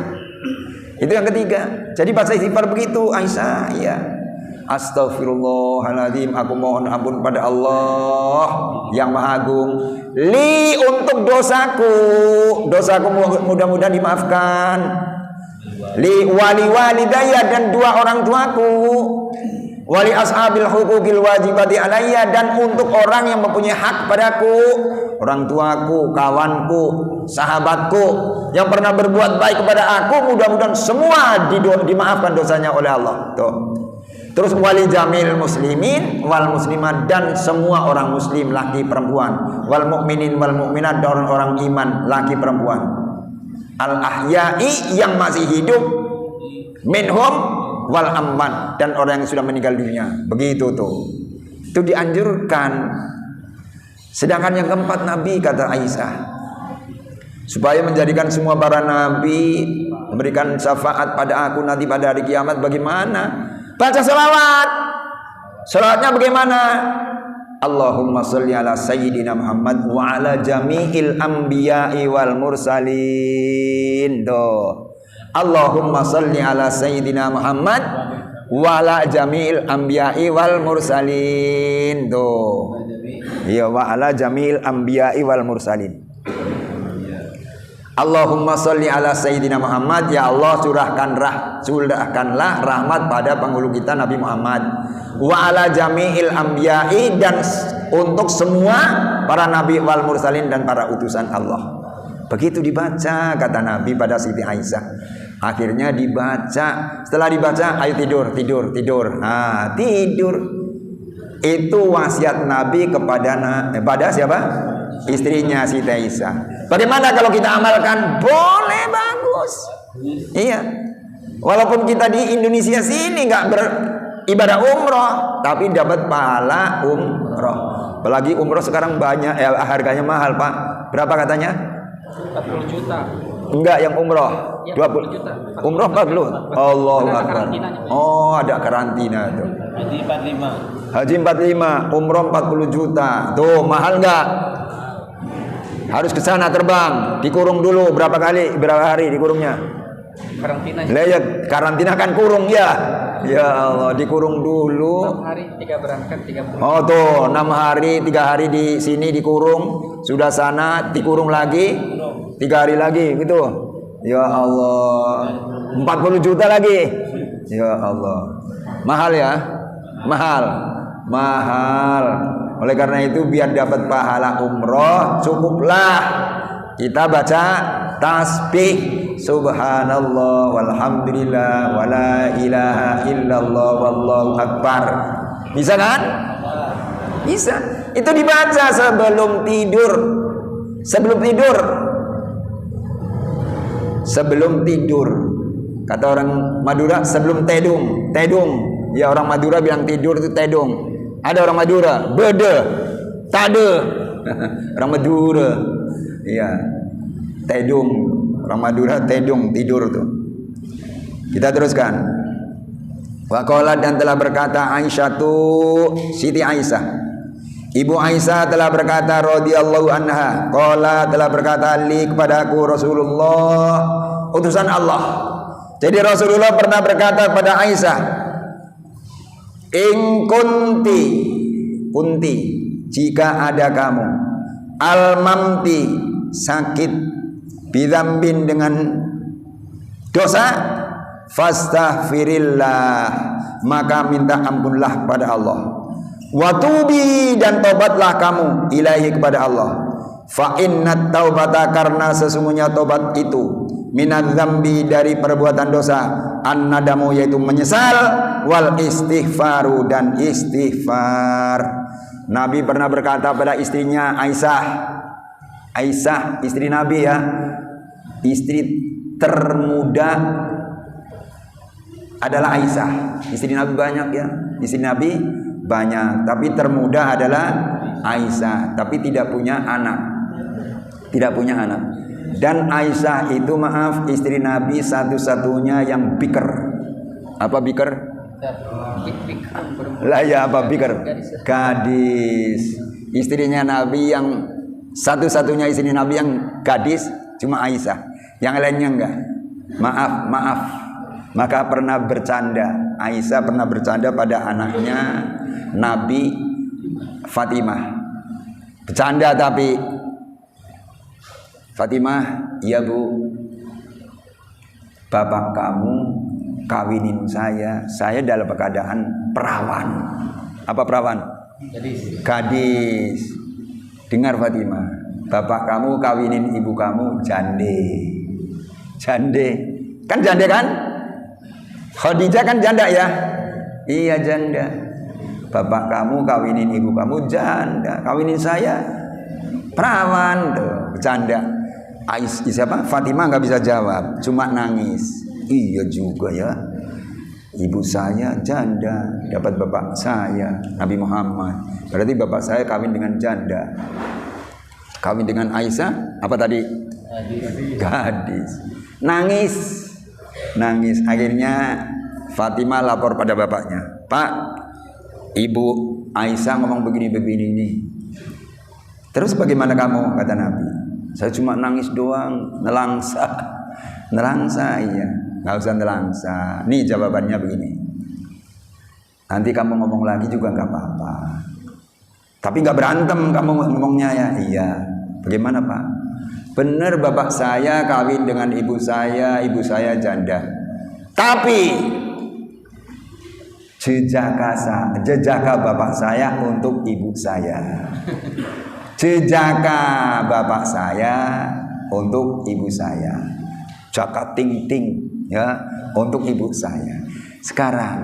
yang ketiga. Jadi baca istighfar begitu, Aisyah. Ya. Astaghfirullahaladzim, aku mohon ampun pada Allah yang Maha Agung. Li, untuk dosaku mudah-mudahan dimaafkan. Li wali walidayya, dan 2 orang tuaku. Wali ashabil hukukil wajibati alayya, dan untuk orang yang mempunyai hak padaku, orang tuaku, kawanku, sahabatku yang pernah berbuat baik kepada aku, mudah-mudahan semua dimaafkan dosanya oleh Allah. Tuh. Terus wali jamil muslimin wal muslimat, dan semua orang muslim laki perempuan, wal mukminin wal mukminat, dan orang iman laki perempuan, al ahya'i, yang masih hidup, minhum wal amman, dan orang yang sudah meninggal dunia. Begitu tuh. Itu dianjurkan. Sedangkan yang keempat, Nabi, kata Aisyah, supaya menjadikan semua para nabi memberikan syafaat pada aku nanti pada hari kiamat. Bagaimana? Baca salawat. Salawatnya bagaimana? Allahumma sholli ala sayyidina Muhammad wa ala jami'il anbiya'i wal mursalin. Tuh. Allahumma sholli ala sayyidina Muhammad wa ala jami'il anbiya'i wal mursalin. Tuh. Iya, wa ala jamil anbiya'i wal mursalin. Allahumma sholli ala sayyidina Muhammad. Ya Allah, curahkanlah rahmat pada penghulu kita Nabi Muhammad. Wa ala jami'il anbiya'i, dan untuk semua para nabi wal mursalin dan para utusan Allah. Begitu dibaca kata Nabi pada Siti Aisyah. Akhirnya dibaca. Setelah dibaca, ayo tidur. Nah, tidur. Itu wasiat Nabi kepada siapa? Istrinya Siti Aisyah. Bagaimana kalau kita amalkan? Boleh, bagus. Iya. Walaupun kita di Indonesia sini nggak beribadah umroh, tapi dapat pahala umroh. Apalagi umroh sekarang banyak, harganya mahal, Pak. Berapa katanya? 40 juta. Enggak, yang umroh Ya, 20 juta. Umroh 40. Allahu Akbar. Oh, ada karantina tuh. Haji 45, umroh 40 juta. Tuh, mahal enggak? Harus ke sana terbang, dikurung dulu berapa hari dikurungnya? Karantina. Lah ya, karantina kan kurung ya. Ya Allah, dikurung dulu. 6 hari 3 berangkat 3 pulang. Oh tuh, 6 hari 3 hari di sini dikurung, sudah sana dikurung lagi 3 hari lagi gitu. Ya Allah, 40 juta lagi. Ya Allah, mahal ya, mahal. Oleh karena itu, biar dapat pahala umroh, cukuplah kita baca tasbih subhanallah walhamdulillah wala ilaha illallah wallahu akbar. Bisa kan? Bisa. Itu dibaca sebelum tidur. Sebelum tidur. Kata orang Madura, sebelum tedung. Ya, orang Madura bilang tidur itu tedung. Ada orang Madura, tade. Orang Madura, iya, tedung. Orang Madura tedung, tidur tuh. Kita teruskan. Waqalat, dan telah berkata Aisyah Siti Aisyah, Ibu Aisyah telah berkata radhiyallahu anha, qala, telah berkata li kepadaku Rasulullah, utusan Allah. Jadi Rasulullah pernah berkata kepada Aisyah, in kunti, jika ada kamu, al-mamti, sakit, bidzambin, dengan dosa, fastaghfirillah, maka minta ampunlah pada Allah. Watubi, dan tobatlah kamu ilaihi, kepada Allah. Fa innat taubata, karena sesungguhnya tobat itu, minadzambi, dari perbuatan dosa, an-nadamu, yaitu menyesal, wal istighfaru, dan istighfar. Nabi pernah berkata pada istrinya Aisyah, istri Nabi ya, istri termuda adalah Aisyah. Istri Nabi banyak ya, istri Nabi banyak, tapi termuda adalah Aisyah, tapi tidak punya anak. Dan Aisyah itu, maaf, istri Nabi satu-satunya yang bikr. Apa bikr? Lah ya, apa bikr? Gadis. Istrinya Nabi yang satu-satunya istri Nabi yang gadis cuma Aisyah. Yang lainnya enggak. Maaf. Maka pernah bercanda, Aisyah pernah bercanda pada anaknya Nabi Fatimah. Bercanda tapi, Fatimah, iya bu, bapak kamu kawinin saya dalam keadaan perawan. Apa perawan? Gadis. Dengar Fatimah, bapak kamu kawinin ibu kamu jande. Kan janda kan? Khadijah kan janda ya? Iya, janda. Bapak kamu kawinin ibu kamu janda, kawinin saya perawan. Tuh, bercanda. Siapa? Fatimah nggak bisa jawab, cuma nangis. Iya juga ya, ibu saya janda, dapat bapak saya Nabi Muhammad. Berarti bapak saya kawin dengan janda. Kawin dengan Aisyah, apa tadi? Gadis. Nangis. Akhirnya Fatimah lapor pada bapaknya, Pak, ibu Aisyah ngomong begini nih. Terus bagaimana kamu? Kata Nabi, saya cuma nangis doang, nelangsa, iya, nggak usah nelangsa. Nih jawabannya begini, nanti kamu ngomong lagi juga nggak apa-apa. Tapi nggak berantem kamu ngomongnya ya. Iya. Bagaimana Pak? Benar bapak saya kawin dengan ibu saya janda. Tapi jejaka bapak saya untuk ibu saya. Jejaka bapak saya untuk ibu saya. Jaka ting-ting ya untuk ibu saya. Sekarang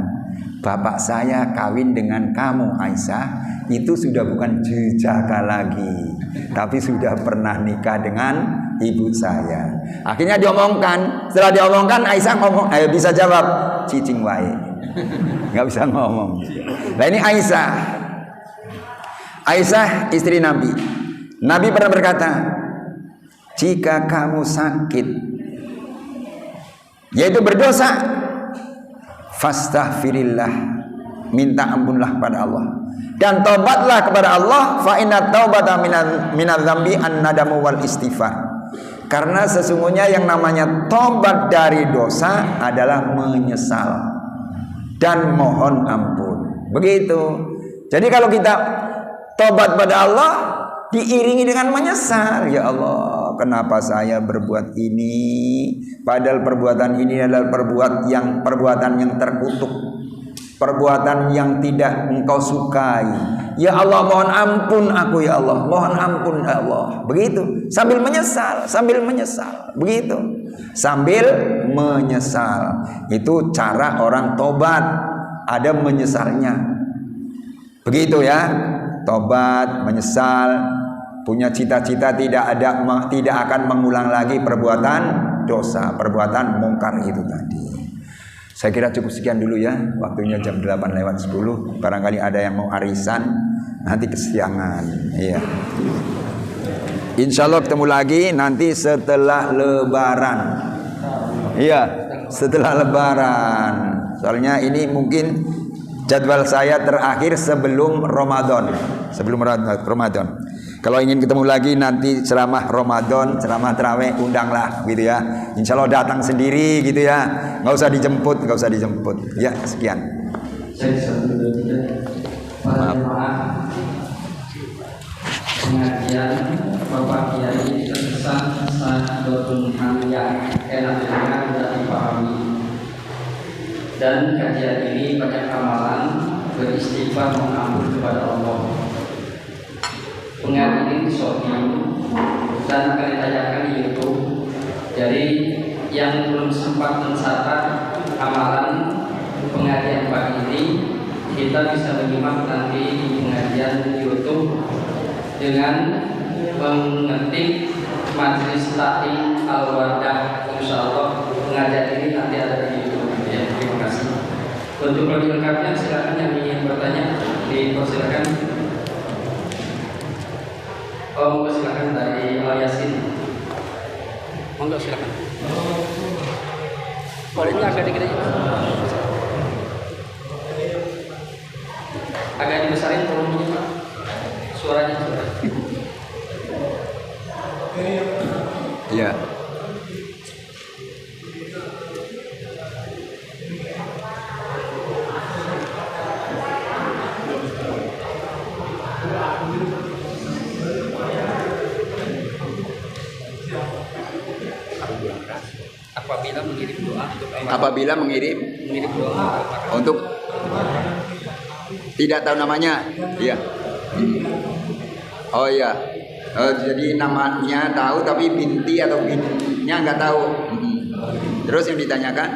bapak saya kawin dengan kamu Aisyah, itu sudah bukan jejaka lagi, tapi sudah pernah nikah dengan ibu saya. Akhirnya diomongkan. Setelah diomongkan Aisyah ngomong, bisa jawab cicing wae. Nggak bisa ngomong. Nah ini Aisyah istri Nabi. Nabi pernah berkata, jika kamu sakit yaitu berdosa, fastaghfirillah, minta ampunlah pada Allah dan taubatlah kepada Allah, fa inna taubata minadz dzambi an-nadamu wal istighfar. Karena sesungguhnya yang namanya tobat dari dosa adalah menyesal dan mohon ampun. Begitu. Jadi kalau kita tobat pada Allah diiringi dengan menyesal, ya Allah, kenapa saya berbuat ini? Padahal perbuatan ini adalah perbuatan yang terkutuk, perbuatan yang tidak Engkau sukai. Ya Allah, mohon ampun aku ya Allah, mohon ampun ya Allah. Begitu, sambil menyesal, begitu. Sambil menyesal. Itu cara orang tobat, ada menyesalnya. Begitu ya. Tobat, menyesal, punya cita-cita tidak akan mengulang lagi perbuatan dosa, perbuatan mungkar itu tadi. Saya kira cukup sekian dulu ya. Waktunya jam 8:10. Barangkali ada yang mau arisan, nanti kesiangan. Iya. Insya Allah ketemu lagi nanti setelah Lebaran. Iya, setelah Lebaran. Soalnya ini mungkin jadwal saya terakhir sebelum Ramadan. Kalau ingin ketemu lagi nanti ceramah Ramadan, ceramah tarawih, undanglah gitu ya. Insya Allah datang sendiri gitu ya. Nggak usah dijemput. Ya, sekian. Maaf. Pengajian Bapak Kiai terkesan sangatun hamiyah, enak dengar dan dipahami. Dan kajian ini banyak amalan beristighfar mengampun kepada Allah. Pengajian ini shorting dan akan ditayangkan di YouTube. Jadi yang belum sempat mencatat amalan pengajian pagi ini, kita bisa menyimak nanti di pengajian YouTube dengan mengetik Majelis Taklim Al-Wadah. Insyaallah pengajian ini nanti ada di YouTube. Ya, terima kasih. Untuk lebih lengkapnya silakan yang ingin bertanya dipersilakan. Monggo silakan dari Al Yasin. Monggo silakan. Bolehnya agak dikit aja. Agak dibesarin volumenya Pak. Suaranya. Iya. Apabila mengirim doa untuk tidak tahu namanya, iya. Oh iya. Jadi namanya tahu tapi binti atau binnya nggak tahu. Terus yang ditanyakan?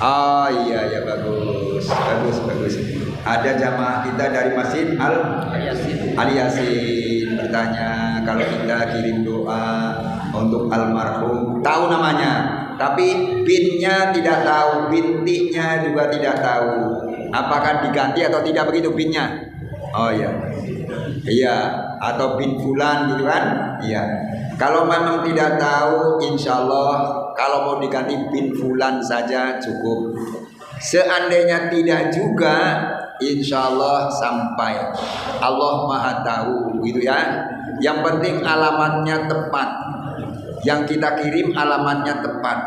Oh iya ya, bagus. Ada jamaah kita dari Masjid Al Yasin bertanya, kalau kita kirim doa untuk almarhum, tahu namanya, tapi binnya tidak tahu, bintinya juga tidak tahu. Apakah diganti atau tidak begitu binnya? Oh iya. Iya, atau bin fulan gitu kan? Iya. Kalau memang tidak tahu, insya Allah kalau mau diganti bin fulan saja cukup. Seandainya tidak juga, insya Allah sampai. Allah Maha Tahu gitu ya. Yang penting alamatnya tepat. Yang kita kirim alamatnya tepat.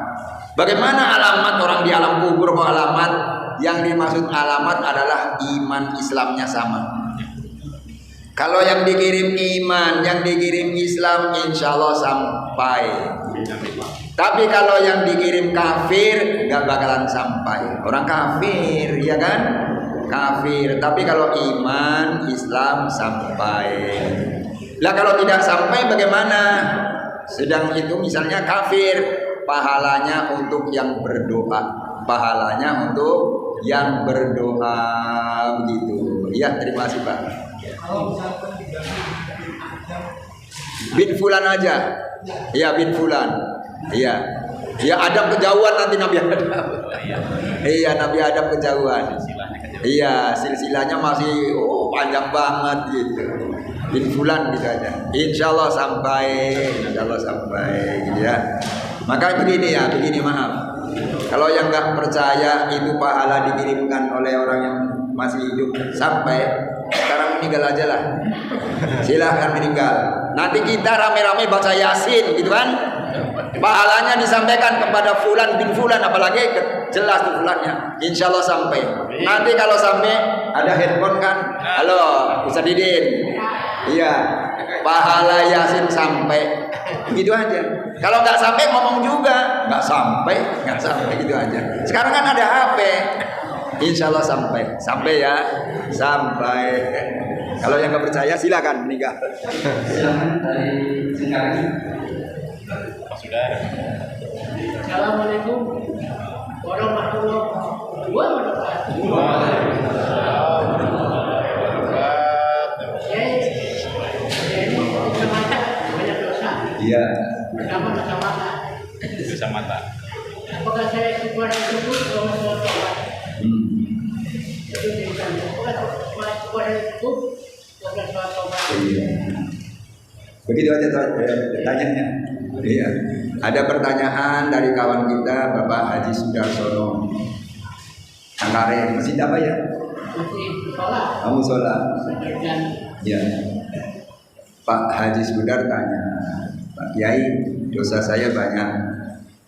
Bagaimana alamat orang di alam kubur kok alamat yang dimaksud alamat adalah iman Islamnya sama. Kalau yang dikirim iman, yang dikirim Islam, insya Allah sampai. Tapi kalau yang dikirim kafir, nggak bakalan sampai. Orang kafir, ya kan? Kafir. Tapi kalau iman, Islam sampai. Lah kalau tidak sampai bagaimana? Sedang itu misalnya kafir, pahalanya untuk yang berdoa. Pahalanya untuk yang berdoa begitu. Ya, terima kasih Pak. Bin fulan aja. Iya, bin fulan. Iya. Ya Adam kejauhan nanti Nabi Adam. Iya, Nabi Adam kejauhan. Iya, silsilahnya masih panjang banget gitu. Bin fulan gitu aja. Insya Allah sampai gitu ya. Maka begini ya, maaf. Kalau yang nggak percaya itu pahala dikirimkan oleh orang yang masih hidup sampai, sekarang meninggal aja lah. Silahkan meninggal. Nanti kita rame-rame baca Yasin gitu kan. Pahalanya disampaikan kepada fulan bin fulan, apalagi jelas tuh fulannya. Insya Allah sampai. Nanti kalau sampai ada handphone kan, halo Ustaz Didin. Iya, pahala Yasin sampai. Gitu aja. Kalau nggak sampai ngomong juga, nggak sampai gitu aja. Sekarang kan ada HP. Insya Allah sampai ya, sampai. Kalau yang nggak percaya silakan meninggal. Silakan dari Cengkareng. Assalamualaikum warahmatullahi wabarakatuh. Banyak dosa. Iya. Pertama kecamatan. Kecamatan. Apakah saya istighfar tersebut kalau masalah tobat? Itu ditanya. Apakah istighfar itu kalau masalah tobat? Iya. Begitu aja tanyanya. Iya. Ada pertanyaan dari kawan kita Bapak Haji Sudarsono. Angkare masih apa ya? Masih sholat. Kamu sholat. Dan Ya. Pak Haji Sudar tanya, Pak Kiai, dosa saya banyak,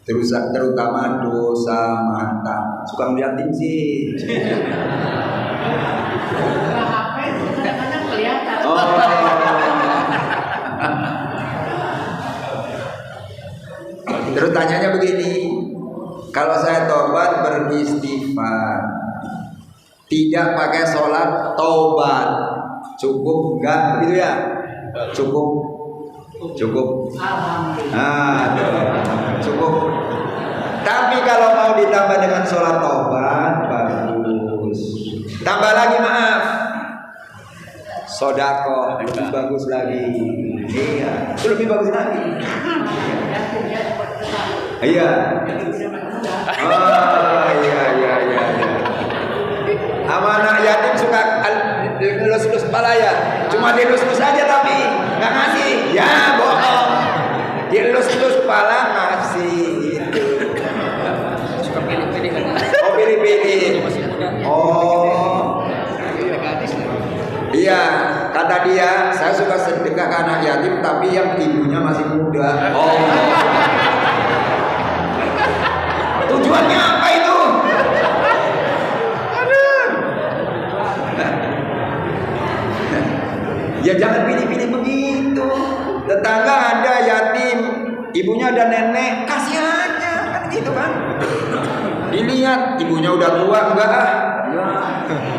terutama dosa mata. Suka ngeliatin sih. HP itu kadang-kadang kelihatan. Terus tanyanya begini, kalau saya tobat beristighfar, tidak pakai sholat tobat, cukup enggak gitu ya? Cukup. Nah, cukup. Tapi kalau mau ditambah dengan sholat tobat, bagus. Tambah lagi maaf, sodako lebih bagus lagi. Iya, itu lebih bagus lagi. Iya. Oh iya. Sama anak yatim suka lulus kepala ya. Cuma dilus-lus aja tapi nggak ngasih. Ya bohong. Dilus-lus kepala ngasih gitu. Suka pilih-pilih kan. Oh pilih-pilih. Oh. Iya, kata dia, saya suka sedekah ke anak yatim tapi yang ibunya masih muda. Oh. Tujuannya apa itu? Ya jangan pilih-pilih begitu. Tetangga ada yatim, ibunya ada nenek, kasih aja kan gitu kan. Dilihat ibunya udah tua enggak ah.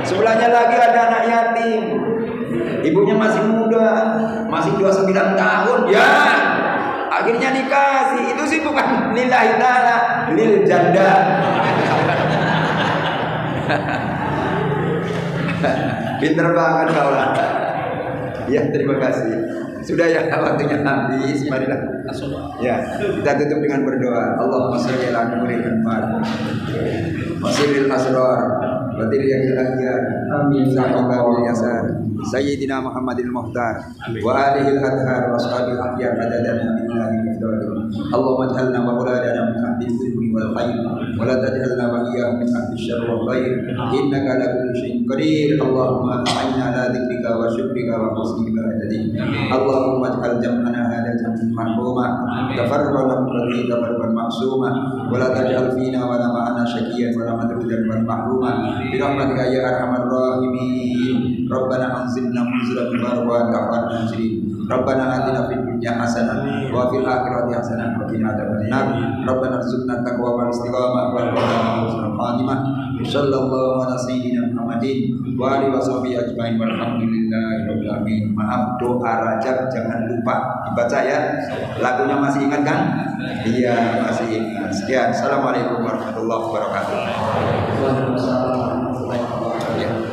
Sebelahnya lagi ada anak yatim, ibunya masih muda, masih 29 tahun. Ya, akhirnya dikasih. Itu sih bukan lillahi ta'ala, lil janda. Pinter banget kau lah. Ya, terima kasih. Sudah ya, waktunya habis. Marilah. Ya, kita tutup dengan berdoa. Allahumma sholli ala nuril anwar. Wasiril asrar. Batil yang ilahiyan. Amin. Sahibabil yasar. Sayyidina Muhammadil Muhtar. Wa alihil adhar. Wa ashabil akhyar. Madadan amin. القادرون اللهم اجعلنا وأولادنا من أهل السلم والخير ولا تجعلنا وإياهم من أهل الشر والخير إنك على كل شيء قدير اللهم أعنا على ذكرك وشكرك وحسن عبادتك اللهم اجعل جمعنا هذا جمعا مرحوما تفرقا من بعده تفرقا معصوما ولا تجعل فينا ولا معنا شقيا ولا مطرودا ولا محروما برحمتك يا أرحم الراحمين ربنا أنزلنا منزلا مباركا وأنت المنزلين ربنا آتنا في الدنيا حسنة وفي الآخرة حسنة وقنا عذاب النار ربنا ارزقنا التقوى والاستقامة والهدى وحسن الخاتمة صلى الله على سيدنا محمد وآله وصحبه أجمعين والحمد لله rabbil alamin. Maaf, doa Rajab jangan lupa dibaca ya. Lagunya masih ingat kan? Iya, masih ingat. Sekian. Assalamualaikum warahmatullahi wabarakatuh. Waalaikumsalam warahmatullahi wabarakatuh.